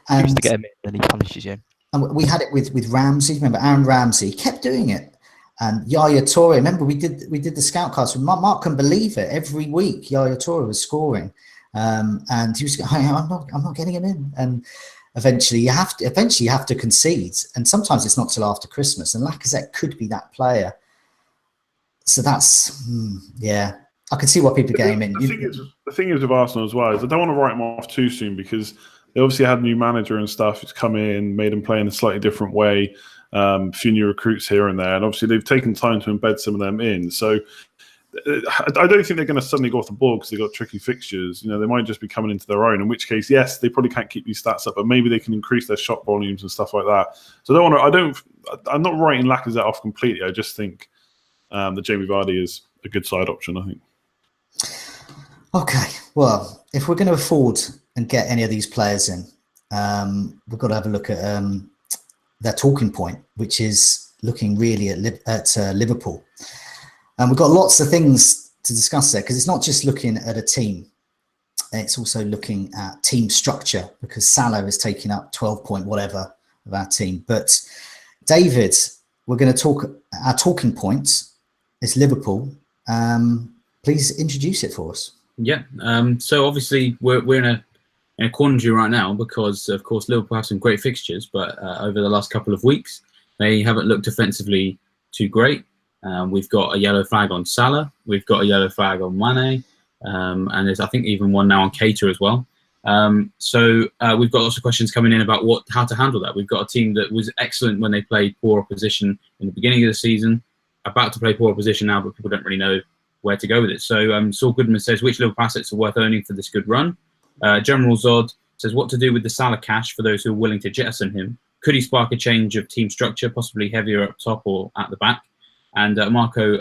and used to get him in, and he punishes you. And we had it with Ramsey. Remember Aaron Ramsey? He kept doing it. And Yaya Toure. Remember we did the Scoutcast. Mark couldn't believe it. Every week Yaya Toure was scoring. And he was going, I'm not getting him in. And eventually you have to concede. And sometimes it's not till after Christmas. And Lacazette could be that player. So that's, yeah, I can see why people get him in. The thing is with Arsenal as well is I don't want to write him off too soon because they obviously had a new manager and stuff who's come in, made him play in a slightly different way. few new recruits here and there, and obviously they've taken time to embed some of them in. So I don't think they're going to suddenly go off the board because they've got tricky fixtures. They might just be coming into their own, in which case, yes, they probably can't keep these stats up, but maybe they can increase their shot volumes and stuff like that. So I'm not writing Lacazette off completely. I just think that Jamie Vardy is a good side option, I think. Okay, well, if we're going to afford and get any of these players in, we've got to have a look at their talking point, which is looking really at Liverpool. And we've got lots of things to discuss there, because it's not just looking at a team. It's also looking at team structure, because Salah is taking up 12 point whatever of our team. But David, we're going to talk, our talking points is Liverpool. Please introduce it for us. Yeah. So obviously we're in a quandary right now, because of course Liverpool have some great fixtures, but over the last couple of weeks they haven't looked offensively too great. We've got a yellow flag on Salah. We've got a yellow flag on Mane. And there's, I think, even one now on Keita as well. So we've got lots of questions coming in about how to handle that. We've got a team that was excellent when they played poor opposition in the beginning of the season, about to play poor opposition now, but people don't really know where to go with it. So Saul Goodman says, which Liverpool assets are worth owning for this good run? General Zod says, what to do with the Salah cash for those who are willing to jettison him? Could he spark a change of team structure, possibly heavier up top or at the back? And Marco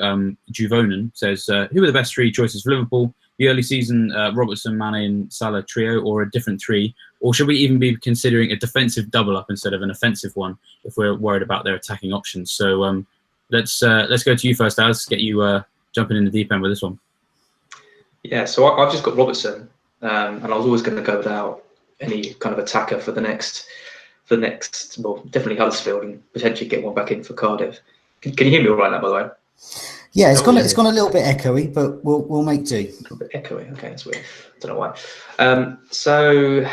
Juvonen says, who are the best three choices for Liverpool? The early season Robertson, Mane and Salah trio, or a different three? Or should we even be considering a defensive double-up instead of an offensive one if we're worried about their attacking options? So let's go to you first, Az. Get you jumping in the deep end with this one. Yeah, so I've just got Robertson, and I was always going to go without any kind of attacker for the next, well, definitely Huddersfield, and potentially get one back in for Cardiff. Can you hear me all right now, by the way? Yeah, it's gone a little bit echoey, but we'll make do. A little bit echoey. Okay, that's weird. Don't know why. So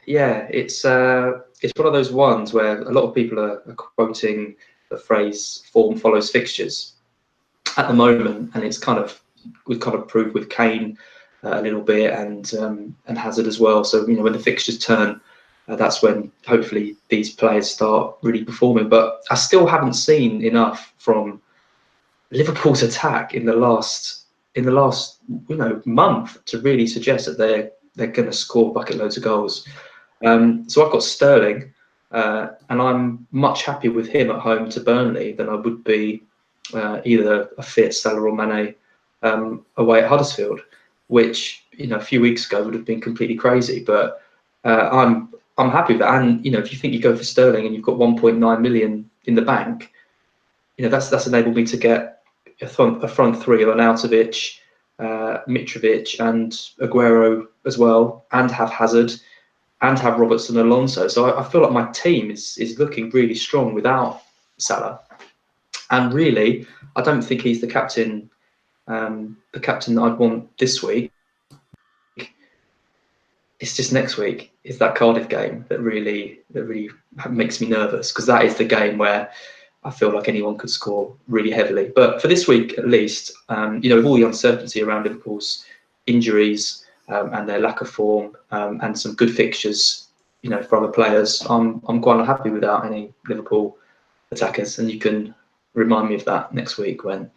yeah, it's one of those ones where a lot of people are quoting the phrase "form follows fixtures" at the moment, and we've kind of proved with Kane a little bit, and Hazard as well. So when the fixtures turn, that's when hopefully these players start really performing. But I still haven't seen enough from Liverpool's attack in the last month to really suggest that they're going to score bucket loads of goals. So I've got Sterling, and I'm much happier with him at home to Burnley than I would be either a fit Salah or Mane away at Huddersfield, which a few weeks ago would have been completely crazy. But I'm happy with that. And if you think you go for Sterling and you've got 1.9 million in the bank, that's enabled me to get a front three of Arnautovic, Mitrovic, and Aguero as well, and have Hazard, and have Robertson and Alonso. So I feel like my team is looking really strong without Salah. And really, I don't think he's the captain that I'd want this week. It's just next week. It's that Cardiff game that really makes me nervous, because that is the game where I feel like anyone could score really heavily. But for this week, at least, with all the uncertainty around Liverpool's injuries and their lack of form, and some good fixtures, for other players, I'm quite happy without any Liverpool attackers. And you can remind me of that next week when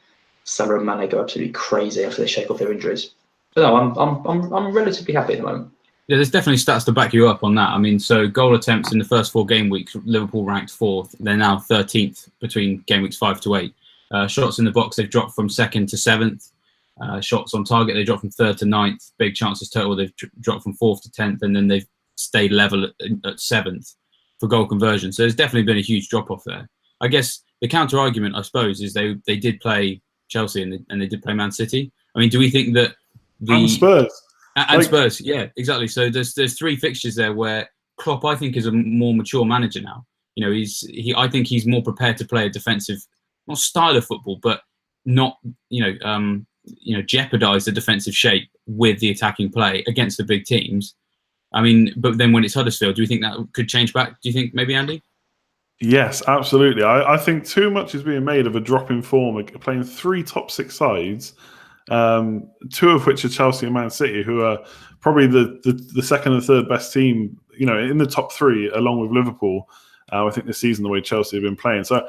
Salah and Mane go absolutely crazy after they shake off their injuries. But no, I'm relatively happy at the moment. Yeah, there's definitely stats to back you up on that. I mean, so goal attempts in the first 4 game weeks, Liverpool ranked 4th. They're now 13th between game weeks 5 to 8. Shots in the box, they've dropped from 2nd to 7th. Shots on target, they dropped from 3rd to 9th. Big chances total, they've dropped from 4th to 10th, and then they've stayed level at 7th for goal conversion. So there's definitely been a huge drop off there. I guess the counter argument, I suppose, is they did play Chelsea and they did play Man City. I mean, do we think that and Spurs? And Spurs, yeah, exactly. So there's 3 fixtures there where Klopp, I think, is a more mature manager now. I think he's more prepared to play a defensive, not style of football, but not jeopardize the defensive shape with the attacking play against the big teams. I mean, but then when it's Huddersfield, do you think that could change back? Do you think maybe, Andy? Yes, absolutely. I think too much is being made of a drop in form, playing 3 top 6 sides. 2 of which are Chelsea and Man City, who are probably the second and third best team, in the top 3, along with Liverpool. I think this season, the way Chelsea have been playing. So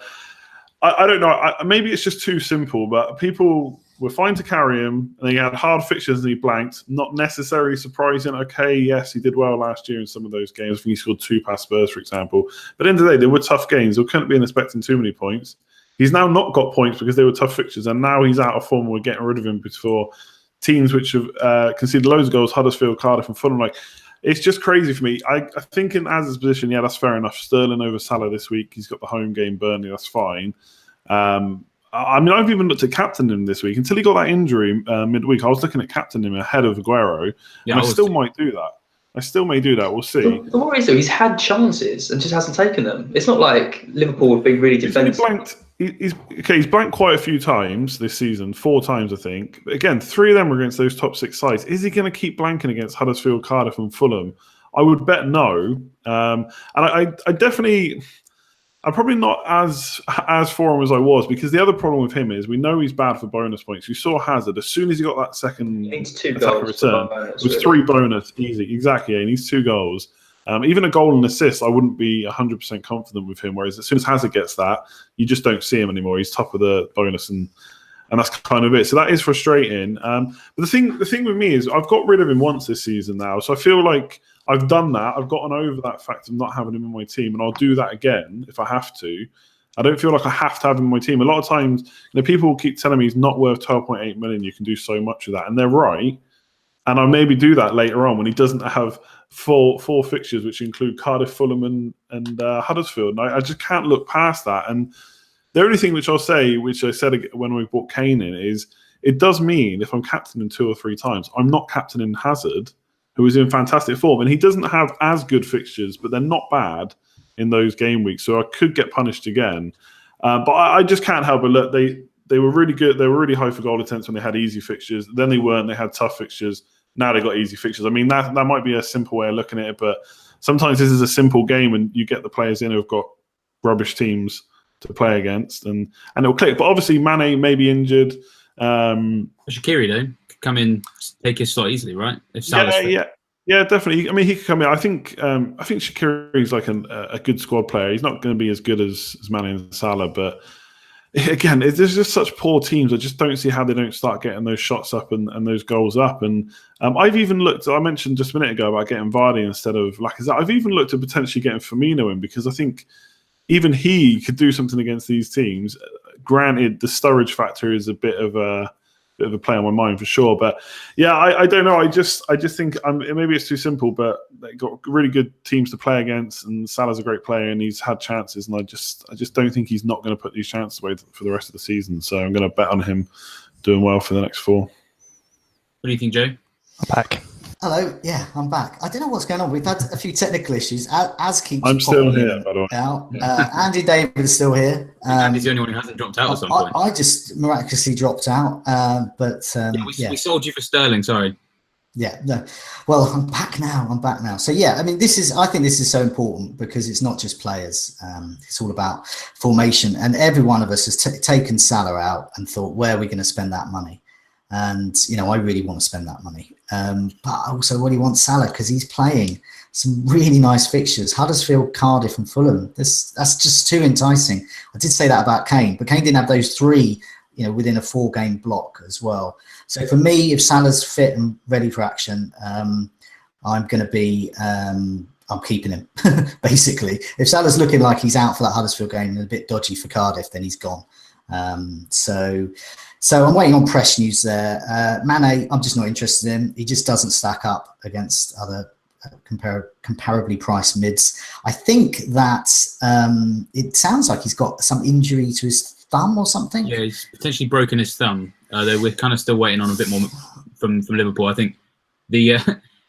I don't know. Maybe it's just too simple, but people were fine to carry him, and he had hard fixtures and he blanked. Not necessarily surprising. Okay, yes, he did well last year in some of those games. I think he scored 2 past Spurs, for example. But at the end of the day, they were tough games. They couldn't be expecting too many points. He's now not got points because they were tough fixtures, and now he's out of form. We're getting rid of him before teams which have conceded loads of goals, Huddersfield, Cardiff, and Fulham. Like, it's just crazy for me. I think in Az's position, yeah, that's fair enough. Sterling over Salah this week. He's got the home game, Burnley. That's fine. I mean, I've even looked at captaining him this week until he got that injury midweek. I was looking at captaining him ahead of Aguero, and I still might do that. I still may do that. We'll see. The worry is, though, he's had chances and just hasn't taken them. It's not like Liverpool have been really defensive. He's blanked quite a few times this season, 4 times, I think. But again, 3 of them were against those top 6 sides. Is he going to keep blanking against Huddersfield, Cardiff, and Fulham? I would bet no. And I definitely... I'm probably not as for him as I was, because the other problem with him is we know he's bad for bonus points. You saw Hazard, as soon as he got that second attacker return, it was 3 bonus, easy. Exactly, he needs 2 goals. Even a goal and assist, I wouldn't be 100% confident with him, whereas as soon as Hazard gets that, you just don't see him anymore. He's top of the bonus, and that's kind of it. So that is frustrating. But the thing with me is I've got rid of him once this season now, so I feel like I've done that. I've gotten over that fact of not having him in my team, and I'll do that again if I have to. I don't feel like I have to have him in my team. A lot of times, people keep telling me he's not worth 12.8 million. You can do so much with that, and they're right. And I'll maybe do that later on when he doesn't have four fixtures, which include Cardiff, Fulham, and Huddersfield. And I just can't look past that. And the only thing which I'll say, which I said when we brought Kane in, is it does mean if I'm captaining 2 or 3 times, I'm not captaining Hazard, who is in fantastic form. And he doesn't have as good fixtures, but they're not bad in those game weeks. So I could get punished again. But I just can't help but look, they were really good. They were really high for goal attempts when they had easy fixtures. Then they weren't. They had tough fixtures. Now they got easy fixtures. I mean, that might be a simple way of looking at it, but sometimes this is a simple game and you get the players in who have got rubbish teams to play against, and it'll click. But obviously, Mane may be injured. Shaqiri, though, could come in, take his slot easily, right? If Salah's fit. Yeah, definitely. I mean, he could come in. I think Shaqiri's like a good squad player. He's not going to be as good as Mane and Salah, but again, there's just such poor teams. I just don't see how they don't start getting those shots up and those goals up. And I've even looked. I mentioned just a minute ago about getting Vardy instead of Lacazette. I've even looked at potentially getting Firmino in, because I think even he could do something against these teams. Granted, the Sturridge factor is a bit of a play on my mind for sure. But yeah, I don't know. I just think maybe it's too simple, but they got really good teams to play against, and Salah's a great player and he's had chances, and I just don't think he's not going to put these chances away for the rest of the season. So I'm going to bet on him doing well for the next 4. What do you think, Joe? I'm back. Hello, yeah, I'm back. I don't know what's going on. We've had a few technical issues. Az keeps. I'm still here, by the way. Out. Andy David is still here. Andy's the only one who hasn't dropped out at some point. I just miraculously dropped out, we sold you for Sterling. Sorry. Yeah, no. Well, I'm back now. So yeah, I mean, I think this is so important because it's not just players. It's all about formation, and every one of us has taken Salah out and thought, where are we going to spend that money? And, I really want to spend that money. But I also really want Salah because he's playing some really nice fixtures. Huddersfield, Cardiff and Fulham. That's just too enticing. I did say that about Kane, but Kane didn't have those 3, within a 4-game block as well. So for me, if Salah's fit and ready for action, I'm going to be... I'm keeping him, basically. If Salah's looking like he's out for that Huddersfield game and a bit dodgy for Cardiff, then he's gone. So I'm waiting on press news there. Mane, I'm just not interested in. He just doesn't stack up against other comparably priced mids. I think that it sounds like he's got some injury to his thumb or something. Yeah, he's potentially broken his thumb. We're kind of still waiting on a bit more from Liverpool. I think the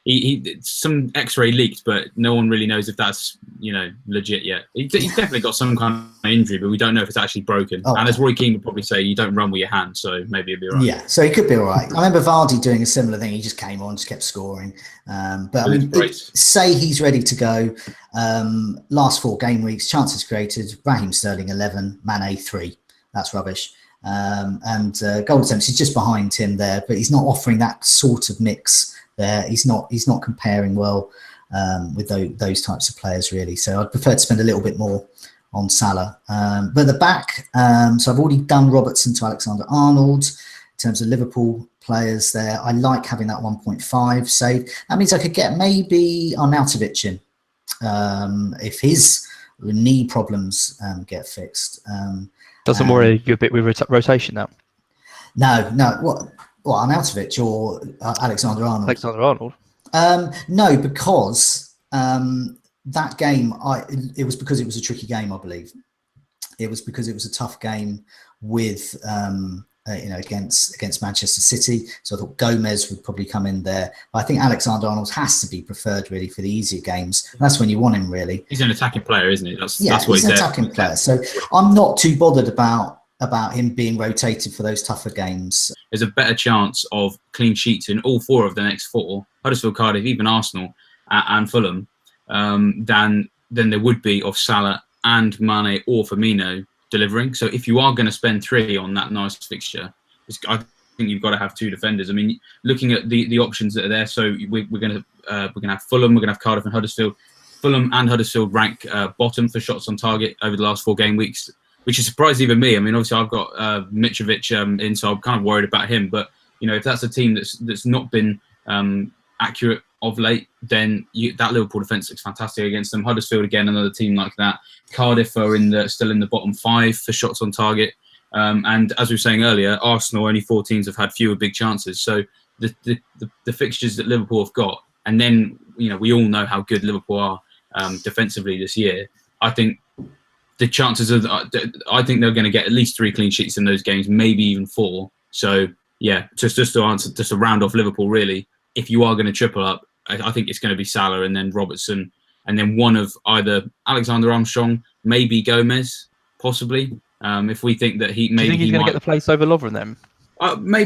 he some X-ray leaked, but no one really knows if that's legit yet. He's definitely got some kind of injury, but we don't know if it's actually broken. Oh. And as Roy Keane would probably say, you don't run with your hand, so maybe it'll be all right. Yeah, so he could be all right. I remember Vardy doing a similar thing. He just came on, just kept scoring. But I mean, say he's ready to go. Last 4 game weeks, chances created: Raheem Sterling 11, Mane 3. That's rubbish. And goal attempts, he's just behind him there, but he's not offering that sort of mix there. He's not comparing well with those types of players, really. So I'd prefer to spend a little bit more on Salah. But the back, so I've already done Robertson to Alexander-Arnold. In terms of Liverpool players there, I like having that 1.5 save. That means I could get maybe Arnautovic in if his knee problems get fixed. Doesn't worry you a bit with rotation now? No. What Arnautovic or Alexander-Arnold? Alexander-Arnold? No, because that game, it was because it was a tricky game, I believe. It was because it was a tough game with against Manchester City. So I thought Gomez would probably come in there. But I think Alexander-Arnold has to be preferred really for the easier games. That's when you want him, really. He's an attacking player, isn't he? That's what he's an attacking player. So I'm not too bothered about him being rotated for those tougher games. There's a better chance of clean sheets in all 4 of the next 4, Huddersfield, Cardiff, even Arsenal and Fulham, than there would be of Salah and Mane or Firmino delivering. So if you are going to spend 3 on that nice fixture, I think you've got to have 2 defenders. I mean, looking at the options that are there, so we're going to have Fulham, we're going to have Cardiff and Huddersfield. Fulham and Huddersfield rank bottom for shots on target over the last 4 game weeks, which has surprised even me. I mean, obviously I've got Mitrovic in, so I'm kind of worried about him. But if that's a team that's not been accurate of late, then that Liverpool defence looks fantastic against them. Huddersfield again, another team like that. Cardiff are still in the bottom 5 for shots on target. And as we were saying earlier, Arsenal, only 4 teams have had fewer big chances. So the fixtures that Liverpool have got, and then we all know how good Liverpool are defensively this year. I think the chances of I think they're going to get at least 3 clean sheets in those games, maybe even 4. So yeah, just to round off Liverpool, really, if you are going to triple up, I think it's going to be Salah and then Robertson, and then one of either Alexander Armstrong, maybe Gomez, possibly. If we think that he's going to get the place over Lovren then?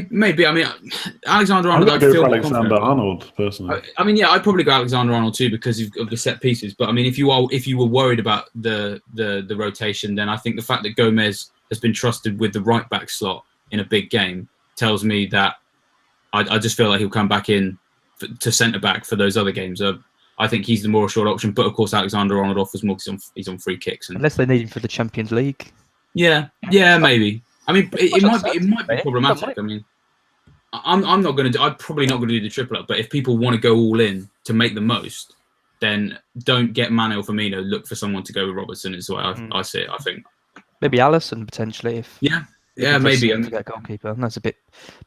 Maybe. I mean, Alexander-Arnold. I'd go for Alexander-Arnold personally. I mean, yeah, I'd probably go Alexander-Arnold too because of the set pieces. But I mean, if you were worried about the rotation, then I think the fact that Gomez has been trusted with the right back slot in a big game tells me that I just feel like he'll come back in to centre back for those other games. I think he's the more assured option. But of course, Alexander-Arnold offers more because he's on free kicks. Unless they need him for the Champions League. Yeah, maybe. I mean, it might be problematic. I mean, I'm probably not going to do the triple up. But if people want to go all in to make the most, then don't get Mane or Firmino. Look for someone to go with Robertson is the way I see it. I think maybe Alisson potentially. Maybe. That goalkeeper. That's a bit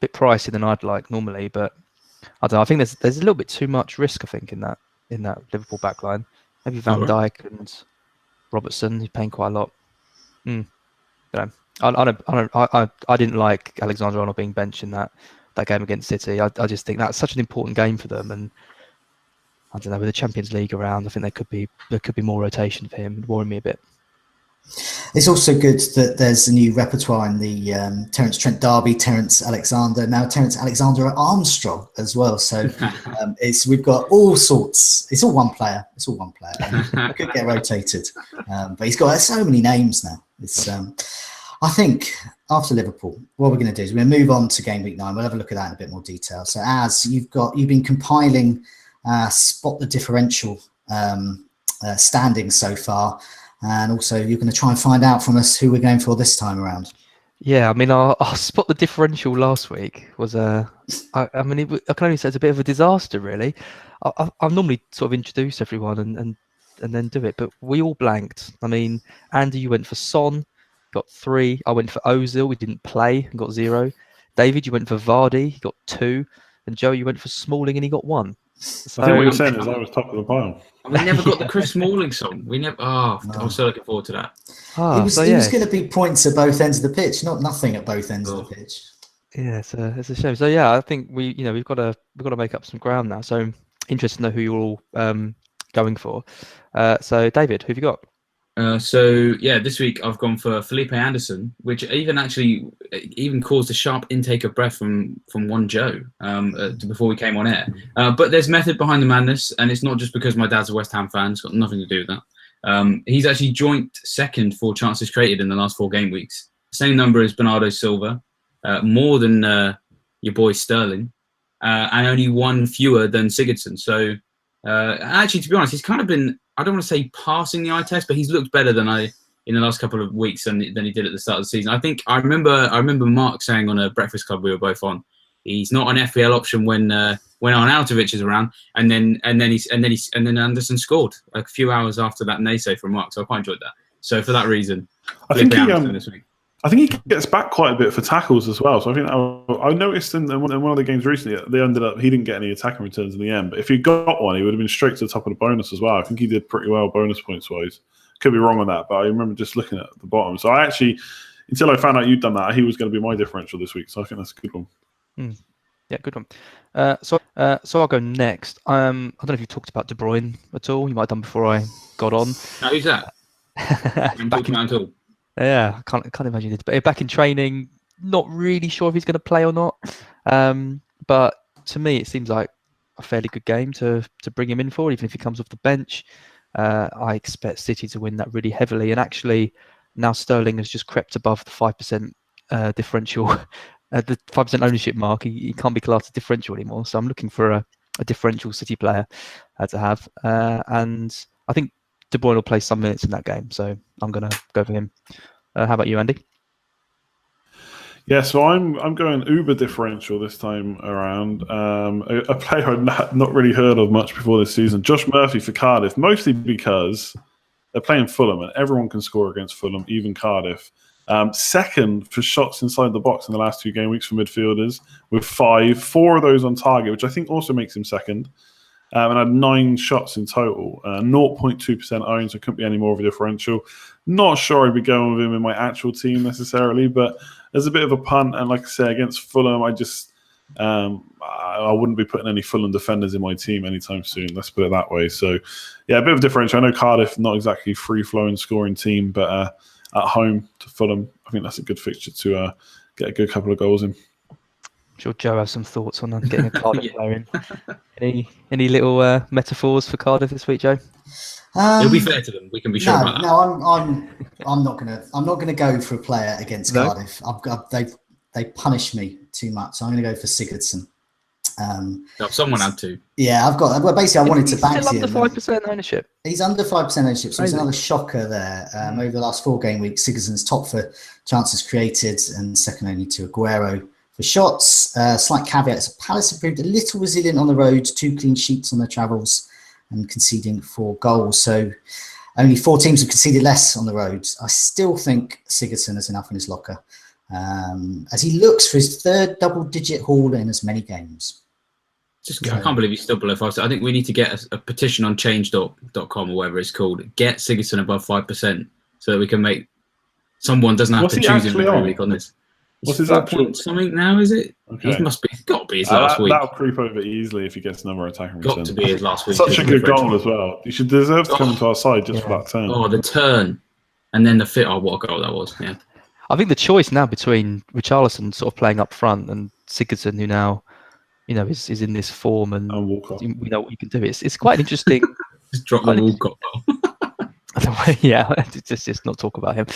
pricey than I'd like normally, but I don't know. I think there's a little bit too much risk. I think in that Liverpool backline. Maybe Van Dijk and Robertson. He's paying quite a lot. I didn't like Alexander-Arnold being benched in that game against City. I just think that's such an important game for them, and I don't know, with the Champions League around, I think there could be more rotation for him. It's worrying me a bit. It's also good that there's a new repertoire in the Terence Trent Derby, Terence Alexander, now Terence Alexander-Armstrong as well. So we've got all sorts. It's all one player. I could get rotated, but he's got so many names now. It's I think after Liverpool, what we're going to do is we're going to move on to game week 9. We'll have a look at that in a bit more detail. So as you've been compiling spot the differential standings so far. And also, you're going to try and find out from us who we're going for this time around. Yeah, I mean, our spot the differential last week was I can only say it's a bit of a disaster, really. I normally sort of introduce everyone and then do it, but we all blanked. I mean, Andy, you went for Son, got 3. I went for Ozil, we didn't play and got 0. David, you went for Vardy, he got 2, and Joe, you went for Smalling and he got 1. So, I think what you're saying is I was top of the pile. We never got the Chris Smalling song. We never. I'm so looking forward to that. It was going to be points at both ends of the pitch, not nothing at both ends of the pitch. Yeah, it's a shame. So yeah, I think we've got to make up some ground now. So interested to know who you're all going for. So David, who have you got? This week I've gone for Felipe Anderson, which even caused a sharp intake of breath from one Joe before we came on air. But there's method behind the madness, and it's not just because my dad's a West Ham fan. It's got nothing to do with that. He's actually joint second for chances created in the last 4 game weeks. Same number as Bernardo Silva, more than your boy Sterling, and only 1 fewer than Sigurdsson. So Actually, to be honest, he's kind of been, I don't want to say passing the eye test, but he's looked better than in the last couple of weeks than he did at the start of the season. I think I remember Mark saying on a Breakfast Club we were both on, he's not an FPL option when Arnautovic is around, and then Anderson scored a few hours after that naysay from Mark. So I quite enjoyed that. So for that reason, I think this week. I think he gets back quite a bit for tackles as well. So I think I noticed in one of the games recently, he didn't get any attacking returns in the end. But if he got one, he would have been straight to the top of the bonus as well. I think he did pretty well bonus points wise. Could be wrong on that, but I remember just looking at the bottom. So I actually, until I found out you'd done that, he was going to be my differential this week. So I think that's a good one. Yeah, good one. So I'll go next. I don't know if you talked about De Bruyne at all. You might have done before I got on. Now, who's that? Yeah, I can't imagine it. But back in training, not really sure if he's going to play or not. But to me, it seems like a fairly good game to bring him in for, even if he comes off the bench. I expect City to win that really heavily. And actually, now Sterling has just crept above the 5% differential, the 5% ownership mark. He can't be classed as differential anymore. So I'm looking for a differential City player to have. And I think De Bruyne will play some minutes in that game. So I'm going to go for him. How about you, Andy? Yeah, so I'm going uber differential this time around. A player I'd not really heard of much before this season, Josh Murphy for Cardiff, mostly because they're playing Fulham and everyone can score against Fulham, even Cardiff. Second for shots inside the box in the last 2 game weeks for midfielders with 5, 4 of those on target, which I think also makes him second. And had 9 shots in total, 0.2% owned, so it couldn't be any more of a differential. Not sure I'd be going with him in my actual team necessarily, but there's a bit of a punt. And like I say, against Fulham, I wouldn't be putting any Fulham defenders in my team anytime soon. Let's put it that way. So, yeah, a bit of a differential. I know Cardiff, not exactly free-flowing scoring team, but at home to Fulham, I think that's a good fixture to get a good couple of goals in. I'm sure Joe has some thoughts on getting a Cardiff player in. Any little metaphors for Cardiff this week, Joe? It'll be fair to them. We can be sure about that. No, I'm not gonna go for a player against Cardiff. They punish me too much. So I'm gonna go for Sigurdsson. Someone had to. Yeah, I wanted to back him. He's still under 5% ownership. He's under 5% ownership, so he's another shocker there. Over the last 4 game weeks, Sigurdsson's top for chances created and second only to Aguero for shots. Slight caveat is Palace have proved a little resilient on the road, 2 clean sheets on their travels and conceding 4 goals. So only 4 teams have conceded less on the road. I still think Sigurdsson has enough in his locker as he looks for his 3rd double-digit haul in as many games. I can't believe he's still below 5%. I think we need to get a petition on change.com or whatever it's called. Get Sigurdsson above 5% so that we can make someone doesn't have to choose him every week on this. What's his actual something now? Is it? Okay. He must be. It's got to be his last week. That'll creep over easily if he gets another attacking return. Got to be his last week. Such a good goal as well. You should deserve to come into our side just for that turn. Oh, the turn, and then the fit. Oh, what a goal that was! Yeah. I think the choice now between Richarlison sort of playing up front and Sigurdsson, who now, is in this form and we know what you can do. It's quite interesting. Just drop the Walcott goal. Yeah, just not talk about him.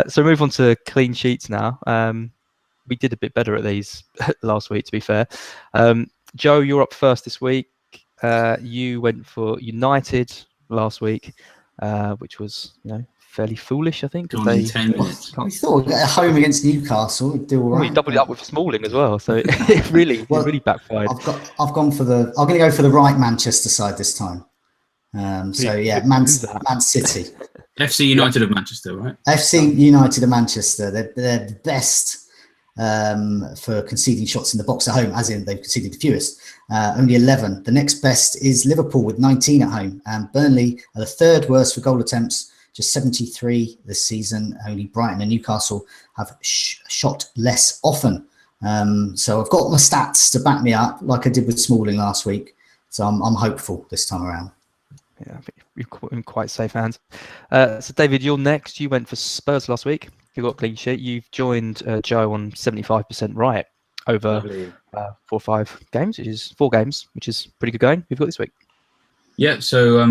So move on to clean sheets now. We did a bit better at these last week, to be fair. Joe, you're up first this week. You went for United last week, which was fairly foolish, I think. 10 minutes. We thought at home against Newcastle we'd do all right. We doubled it up with Smalling as well, so it really backfired. I'm going to go for the right Manchester side this time. Man City. FC United of Manchester, right? FC United of Manchester. They're the best for conceding shots in the box at home, as in they've conceded the fewest. Only 11. The next best is Liverpool with 19 at home. And Burnley are the 3rd worst for goal attempts, just 73 this season. Only Brighton and Newcastle have shot less often. So I've got my stats to back me up, like I did with Smalling last week. So I'm hopeful this time around. Yeah, I think you're in quite safe hands. So, David, you're next. You went for Spurs last week. You got a clean sheet. You've joined Joe on 75% right over 4 or 5 games, which is 4 games, which is pretty good going. Who've got this week? Yeah, so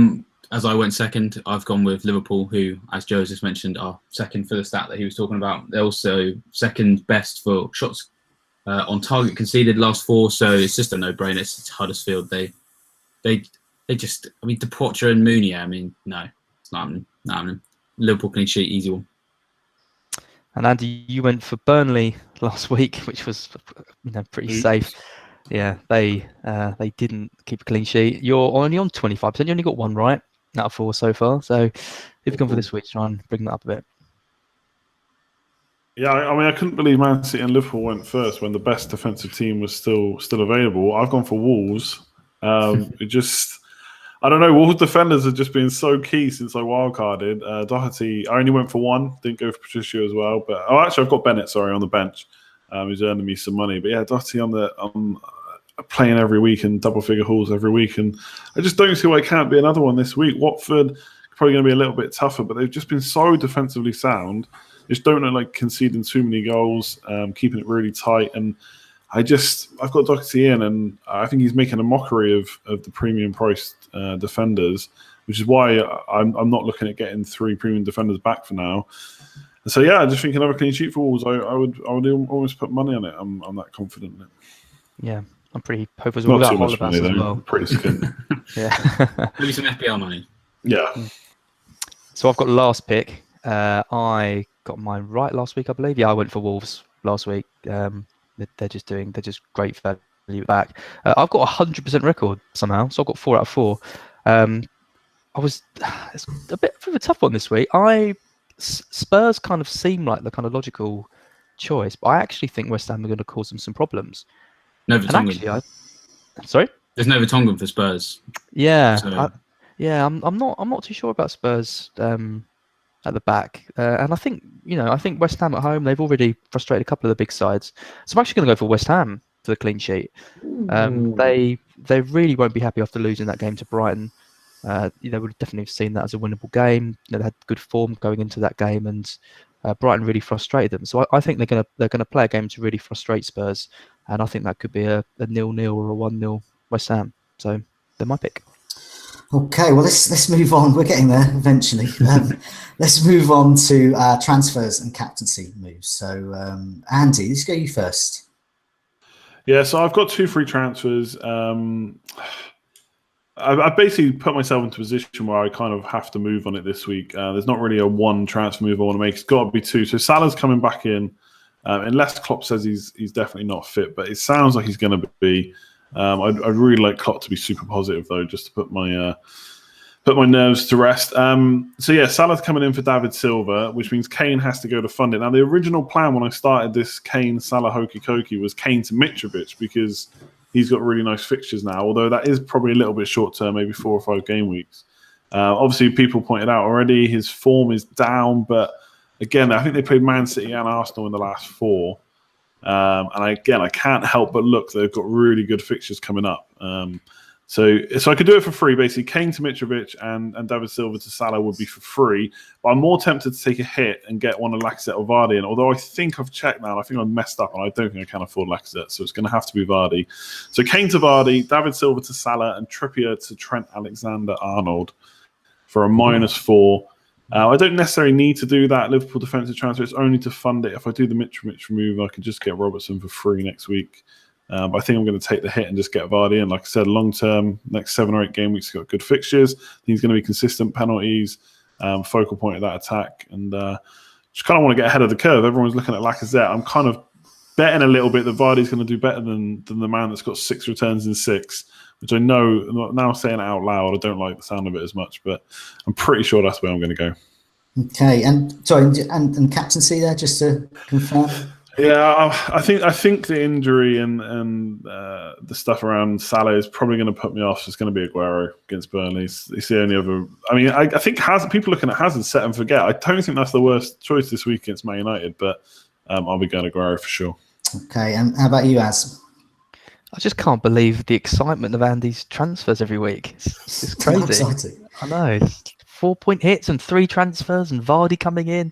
as I went second, I've gone with Liverpool, who, as Joe just mentioned, are second for the stat that he was talking about. They're also second best for shots on target conceded last 4, so it's just a no-brainer. It's Huddersfield. They they just, I mean, Deporture and Mooney. I mean, no, it's not happening. Not happening. Liverpool clean sheet, easy one. And Andy, you went for Burnley last week, which was pretty safe. Yeah, they didn't keep a clean sheet. You're only on 25%. You only got one right out of 4 so far. So if you've gone for this week, try and bring that up a bit. Yeah, I mean, I couldn't believe Man City and Liverpool went first when the best defensive team was still available. I've gone for Wolves. I don't know. Wolves defenders have just been so key since I wildcarded. Doherty, I only went for one. Didn't go for Patricio as well. But actually, I've got Bennett. On the bench. Who's earning me some money. But yeah, Doherty on playing every week and double figure hauls every week, and I just don't see why it can't be another one this week. Watford probably going to be a little bit tougher, but they've just been so defensively sound. Just don't look like conceding too many goals, keeping it really tight. And I've got Doherty in, and I think he's making a mockery of the premium priced defenders, which is why I'm not looking at getting 3 premium defenders back for now. And so yeah, I just think another clean sheet for Wolves. I would almost put money on it. I'm that confident in it. Yeah, I'm pretty hopeful as well. Not too much money though. Well. Pretty skint. Yeah, maybe some FPL money. Yeah. So I've got last pick. I got mine right last week, I believe. Yeah, I went for Wolves last week. They're just great value back. I've got 100% record somehow, so I've got 4 out of 4. It's a bit of a tough one this week. Spurs kind of seem like the kind of logical choice, but I actually think West Ham are going to cause them some problems. No Vertonghen. Sorry? There's no Vertonghen for Spurs. Yeah, So. I'm not too sure about Spurs at the back, and I think West Ham at home, they've already frustrated a couple of the big sides, so I'm actually going to go for West Ham for the clean sheet. They really won't be happy after losing that game to Brighton. They would definitely have seen that as a winnable game. They had good form going into that game, and Brighton really frustrated them. So I think they're gonna play a game to really frustrate Spurs, and I think that could be a 0-0 or a 1-0 West Ham. So they're my pick. Okay, well let's move on. We're getting there eventually. Let's move on to transfers and captaincy moves. So Andy, let's go you first. Yeah, so I've got 2 free transfers. I basically put myself into a position where I kind of have to move on it this week. There's not really a one transfer move I want to make. It's got to be 2. So Salah's coming back in, unless Klopp says he's definitely not fit, but it sounds like he's going to be. I'd really like Klopp to be super positive though, just to put my nerves to rest. So yeah, Salah's coming in for David Silva, which means Kane has to go to fund it. Now the original plan when I started this Kane Salah hokey cokey was Kane to Mitrovic because he's got really nice fixtures now, although that is probably a little bit short term, maybe 4 or 5 game weeks. Obviously, people pointed out already his form is down, but again, I think they played Man City and Arsenal in the last 4. And I can't help but look, they've got really good fixtures coming up. So I could do it for free, basically. Kane to Mitrovic and David Silva to Salah would be for free. But I'm more tempted to take a hit and get one of Lacazette or Vardy in. Although I think I've checked now, and I think I've messed up, and I don't think I can afford Lacazette. So it's going to have to be Vardy. So Kane to Vardy, David Silva to Salah, and Trippier to Trent Alexander-Arnold for a -4. I don't necessarily need to do that Liverpool defensive transfer. It's only to fund it. If I do the Mitrovic remove, I could just get Robertson for free next week. But I think I'm going to take the hit and just get Vardy in. Like I said, long term, next 7 or 8 game weeks, got good fixtures. He's going to be consistent penalties, focal point of that attack, and just kind of want to get ahead of the curve. Everyone's looking at Lacazette. I'm kind of betting a little bit that Vardy's going to do better than the man that's got 6 returns in 6, which I know, now saying it out loud, I don't like the sound of it as much, but I'm pretty sure that's where I'm going to go. Okay, and captaincy there, just to confirm. Yeah, I think the injury and the stuff around Salah is probably going to put me off. It's going to be Aguero against Burnley. It's the only other. I mean, I think people looking at Hazard set and forget. I don't think that's the worst choice this week against Man United, but I'll be going Aguero for sure. Okay, and how about you, Az? I just can't believe the excitement of Andy's transfers every week. It's crazy. Exciting. I know. 4-point hits and 3 transfers and Vardy coming in.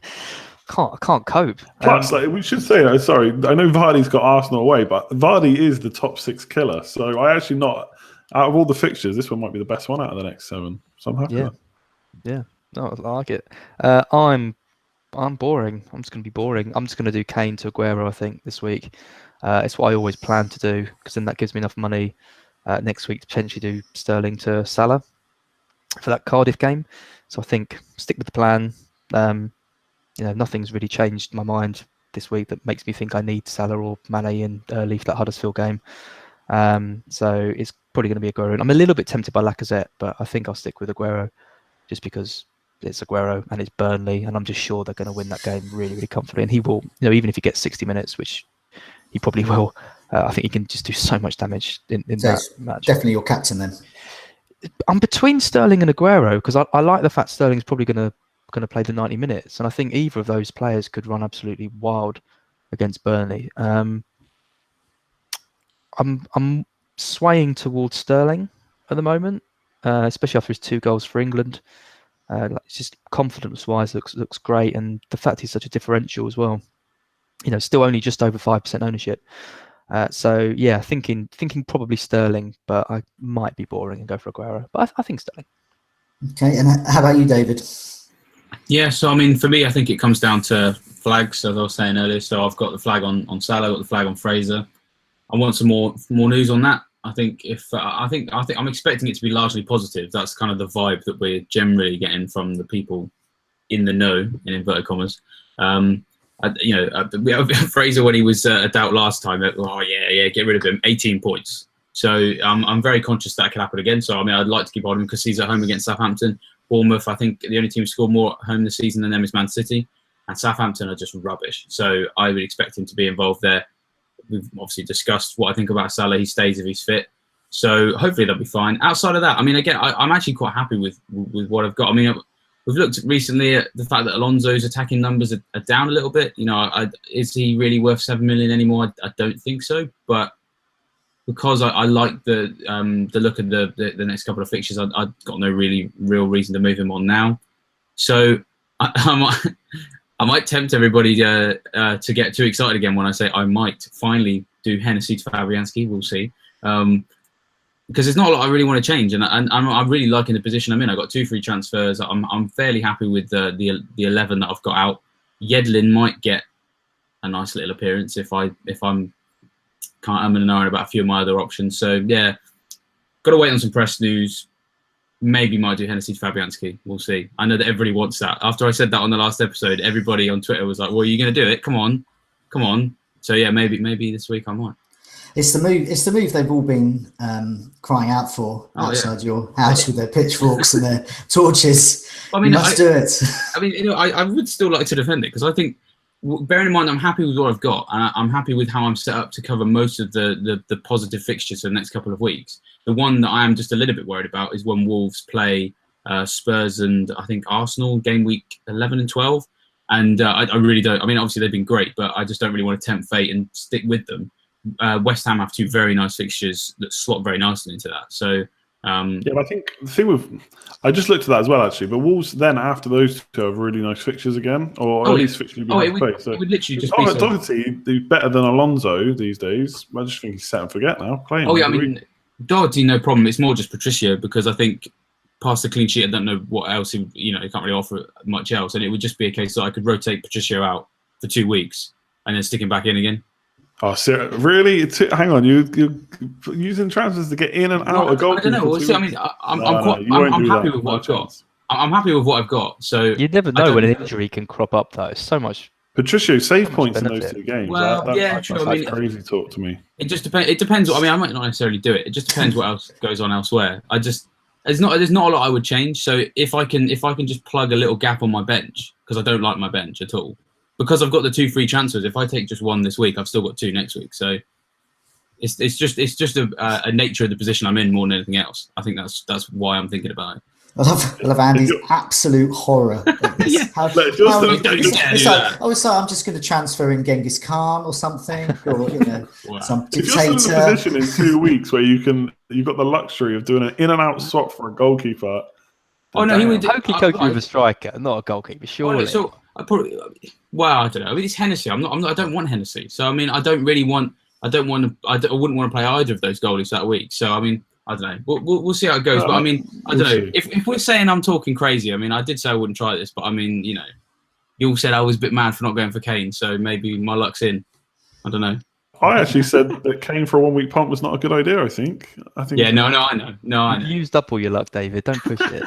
I can't cope. Plus, we should say, sorry, I know Vardy's got Arsenal away, but Vardy is the top 6 killer. So I actually not, out of all the fixtures, this one might be the best one out of the next 7. So I'm happy with that. Yeah. No, I like it. I'm boring. I'm just going to be boring. I'm just going to do Kane to Aguero, I think, this week. It's what I always plan to do, because then that gives me enough money next week to potentially do Sterling to Salah for that Cardiff game. So I think stick with the plan. Nothing's really changed my mind this week that makes me think I need Salah or Mane in early for that Huddersfield game. So it's probably going to be Aguero. I'm a little bit tempted by Lacazette, but I think I'll stick with Aguero just because it's Aguero and it's Burnley, and I'm just sure they're going to win that game really, really comfortably. And he will, even if he gets 60 minutes, which he probably will, I think he can just do so much damage in that match. Definitely your captain then. I'm between Sterling and Aguero because I like the fact Sterling's probably going to play the 90 minutes, and I think either of those players could run absolutely wild against Burnley. I'm swaying towards Sterling at the moment, especially after his 2 goals for England. It's just confidence-wise looks great, and the fact he's such a differential as well. Still only just over 5% ownership. So yeah, thinking probably Sterling, but I might be boring and go for Aguero. But I think Sterling. Okay, and how about you, David? Yeah, so I mean, for me, I think it comes down to flags, as I was saying earlier. So I've got the flag on Salah, I've got the flag on Fraser. I want some more news on that. I think I'm expecting it to be largely positive. That's kind of the vibe that we're generally getting from the people in the know, in inverted commas. Fraser, when he was a doubt last time, get rid of him. 18 points. So I'm very conscious that could happen again. So I mean, I'd like to keep on him because he's at home against Southampton. Bournemouth, I think the only team to score more at home this season than them is Man City, and Southampton are just rubbish. So I would expect him to be involved there. We've obviously discussed what I think about Salah. He stays if he's fit. So hopefully they'll be fine. Outside of that, I mean, again, I'm actually quite happy with what I've got. I mean, we've looked recently at the fact that Alonso's attacking numbers are down a little bit. Is he really worth 7 million anymore? I don't think so. But because I like the look of the next couple of fixtures, I've got no real reason to move him on now. So I might tempt everybody to get too excited again when I say I might finally do Hennessy to Fabianski. We'll see. Because there's not a lot I really want to change, and I'm really liking the position I'm in. I got 2 free transfers. I'm fairly happy with the 11 that I've got out. Yedlin might get a nice little appearance if I'm going to know about a few of my other options. So yeah, got to wait on some press news. Maybe might do Hennessy to Fabianski. We'll see. I know that everybody wants that. After I said that on the last episode, everybody on Twitter was like, "Well, are you going to do it? Come on." So yeah, maybe this week I might. It's the move they've all been crying out for outside your house with their pitchforks and their torches. I mean, you must do it. I mean, I would still like to defend it because I think, bearing in mind, I'm happy with what I've got, and I'm happy with how I'm set up to cover most of the positive fixtures for the next couple of weeks. The one that I am just a little bit worried about is when Wolves play Spurs and I think Arsenal, game week 11 and 12, and I really don't. I mean, obviously they've been great, but I just don't really want to tempt fate and stick with them. West Ham have 2 very nice fixtures that slot very nicely into that. So but I think the thing I just looked at that as well actually. But Wolves then after those 2 have really nice fixtures again, or at least fixtures. It would literally just be Doherty. He's better than Alonso these days. I just think he's set and forget now. Playing. I mean, Doherty, no problem. It's more just Patricio because I think past the clean sheet, I don't know what else he can't really offer much else, and it would just be a case that I could rotate Patricio out for 2 weeks and then stick him back in again. Oh, so really? Hang on, you're using transfers to get in and out of goal. I don't know. I mean, I'm happy with what I've got. I'm happy with what I've got. So you never know when an injury can crop up, though. It's so much. Patricio save points in those 2 games. Well, true. That's crazy talk to me. It just depends. It depends. I mean, I might not necessarily do it. It just depends what else goes on elsewhere. There's not a lot I would change. So if I can just plug a little gap on my bench because I don't like my bench at all. Because I've got the 2 free transfers, if I take just 1 this week, I've still got 2 next week. So it's just a nature of the position I'm in more than anything else. I think that's why I'm thinking about it. I love Andy's absolute horror. I'm just going to transfer in Genghis Khan or something, or some dictator. If you're in a position in 2 weeks where you've got the luxury of doing an in and out swap for a goalkeeper. Oh no, he would Koki with a striker, not a goalkeeper. Surely. So I probably. Well, I don't know. I mean, it's Hennessy. I don't want Hennessy. So I mean, I wouldn't want to play either of those goalies that week. So I mean, I don't know. We'll see how it goes. But I mean, I don't know. If we're saying I'm talking crazy, I mean, I did say I wouldn't try this, but I mean, you all said I was a bit mad for not going for Kane. So maybe my luck's in. I don't know. I actually said that Kane for a 1 week punt was not a good idea. I think. Yeah, no, I know. You've used up all your luck, David. Don't push it.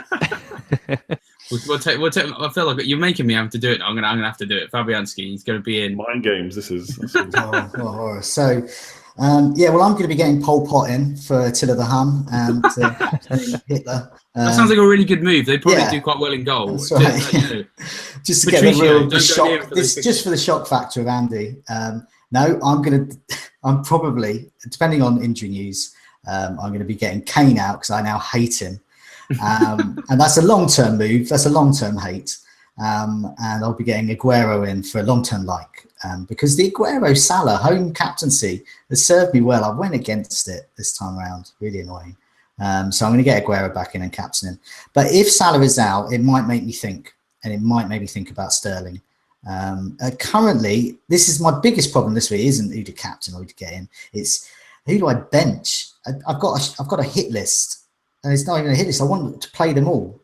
We'll take. I feel like you're making me have to do it. I'm gonna have to do it. Fabianski, he's gonna be in mind games. This is. So. Well, I'm going to be getting Pol Pot in for Attila the Hun and Hitler. That sounds like a really good move. They probably do quite well in goal. That's right. Just to get the shock. Just for the shock factor of Andy. No, I'm probably, depending on injury news, I'm going to be getting Kane out because I now hate him. And that's a long-term move. That's a long-term hate. And I'll be getting Aguero in for a long-term like. Because the Aguero Salah home captaincy has served me well. I went against it this time around, really annoying. So I'm going to get Aguero back in and captain him. But if Salah is out, it might make me think, and it might make me think about Sterling. Currently, this is my biggest problem this week. Isn't who to captain or who to get in. It's who do I bench? I've got a hit list, and it's not even a hit list. I want to play them all.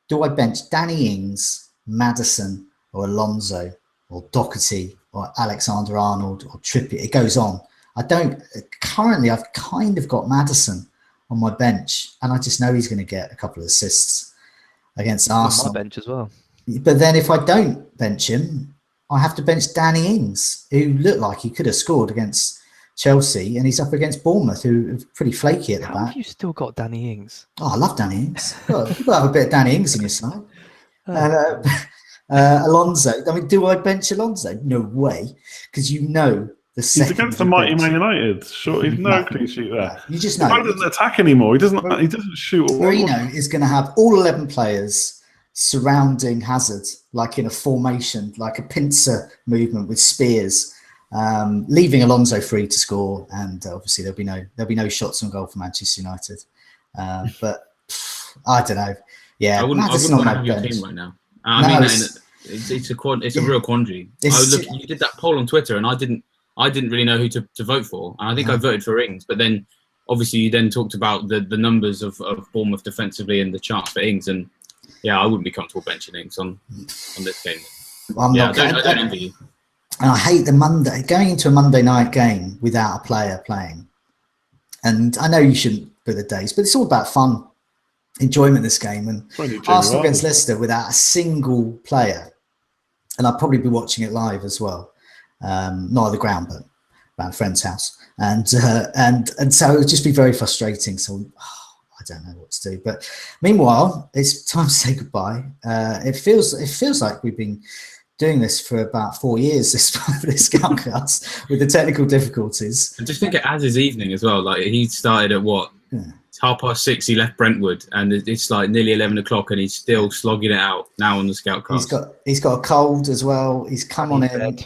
Do I bench Danny Ings, Maddison, or Alonso, or Doherty, or Alexander-Arnold, or Trippier? It goes on. Currently, I've kind of got Maddison on my bench, and I just know he's going to get a couple of assists against Arsenal. On my bench as well. But then if I don't bench him, I have to bench Danny Ings, who looked like he could have scored against Chelsea, and he's up against Bournemouth, who are pretty flaky at the back. How have you still got Danny Ings? Oh, I love Danny Ings. You've got to have a bit of Danny Ings in your side. Alonso. I mean, do I bench Alonso? No way, because the he's against the mighty Man United. Sure, he's no clean sheet there. You just know he doesn't attack anymore. He doesn't shoot. Mourinho is going to have all 11 players surrounding Hazard, like in a formation, like a pincer movement with spears, leaving Alonso free to score. And obviously there'll be no shots on goal for Manchester United. But I don't know. Yeah, I wouldn't want to have your team right now. It's a real quandary. You did that poll on Twitter, and I didn't really know who to vote for, and I think I voted for Ings. But then, obviously, you then talked about the numbers of Bournemouth defensively and the chance for Ings, and I wouldn't be comfortable benching Ings on this game. Well, I don't envy you. And I hate going into a Monday night game without a player playing. And I know you shouldn't put the days, but it's all about fun. Enjoyment this game, and Arsenal against Leicester without a single player, and I'll probably be watching it live as well, not at the ground but around a friend's house, and so it would just be very frustrating. So I don't know what to do, but meanwhile it's time to say goodbye. It feels like we've been doing this for about 4 years, this Scoutcast, with the technical difficulties. And just think of Az's evening as well. Like, he started at what? It's 6:30. He left Brentwood, and it's like nearly 11 o'clock, and he's still slogging it out now on the Scoutcast. He's got a cold as well. He's come on in.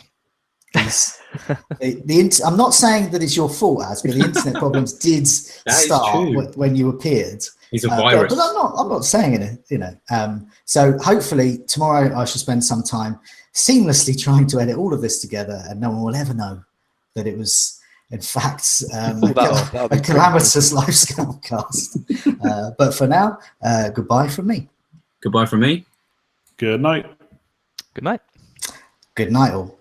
I'm not saying that it's your fault, Az, but the internet problems did start when you appeared. He's a virus. But I'm not saying it. So hopefully tomorrow I shall spend some time seamlessly trying to edit all of this together, and no one will ever know that it was, in fact, a calamitous live Scoutcast. But for now, goodbye from me. Goodbye from me. Good night. Good night. Good night, all.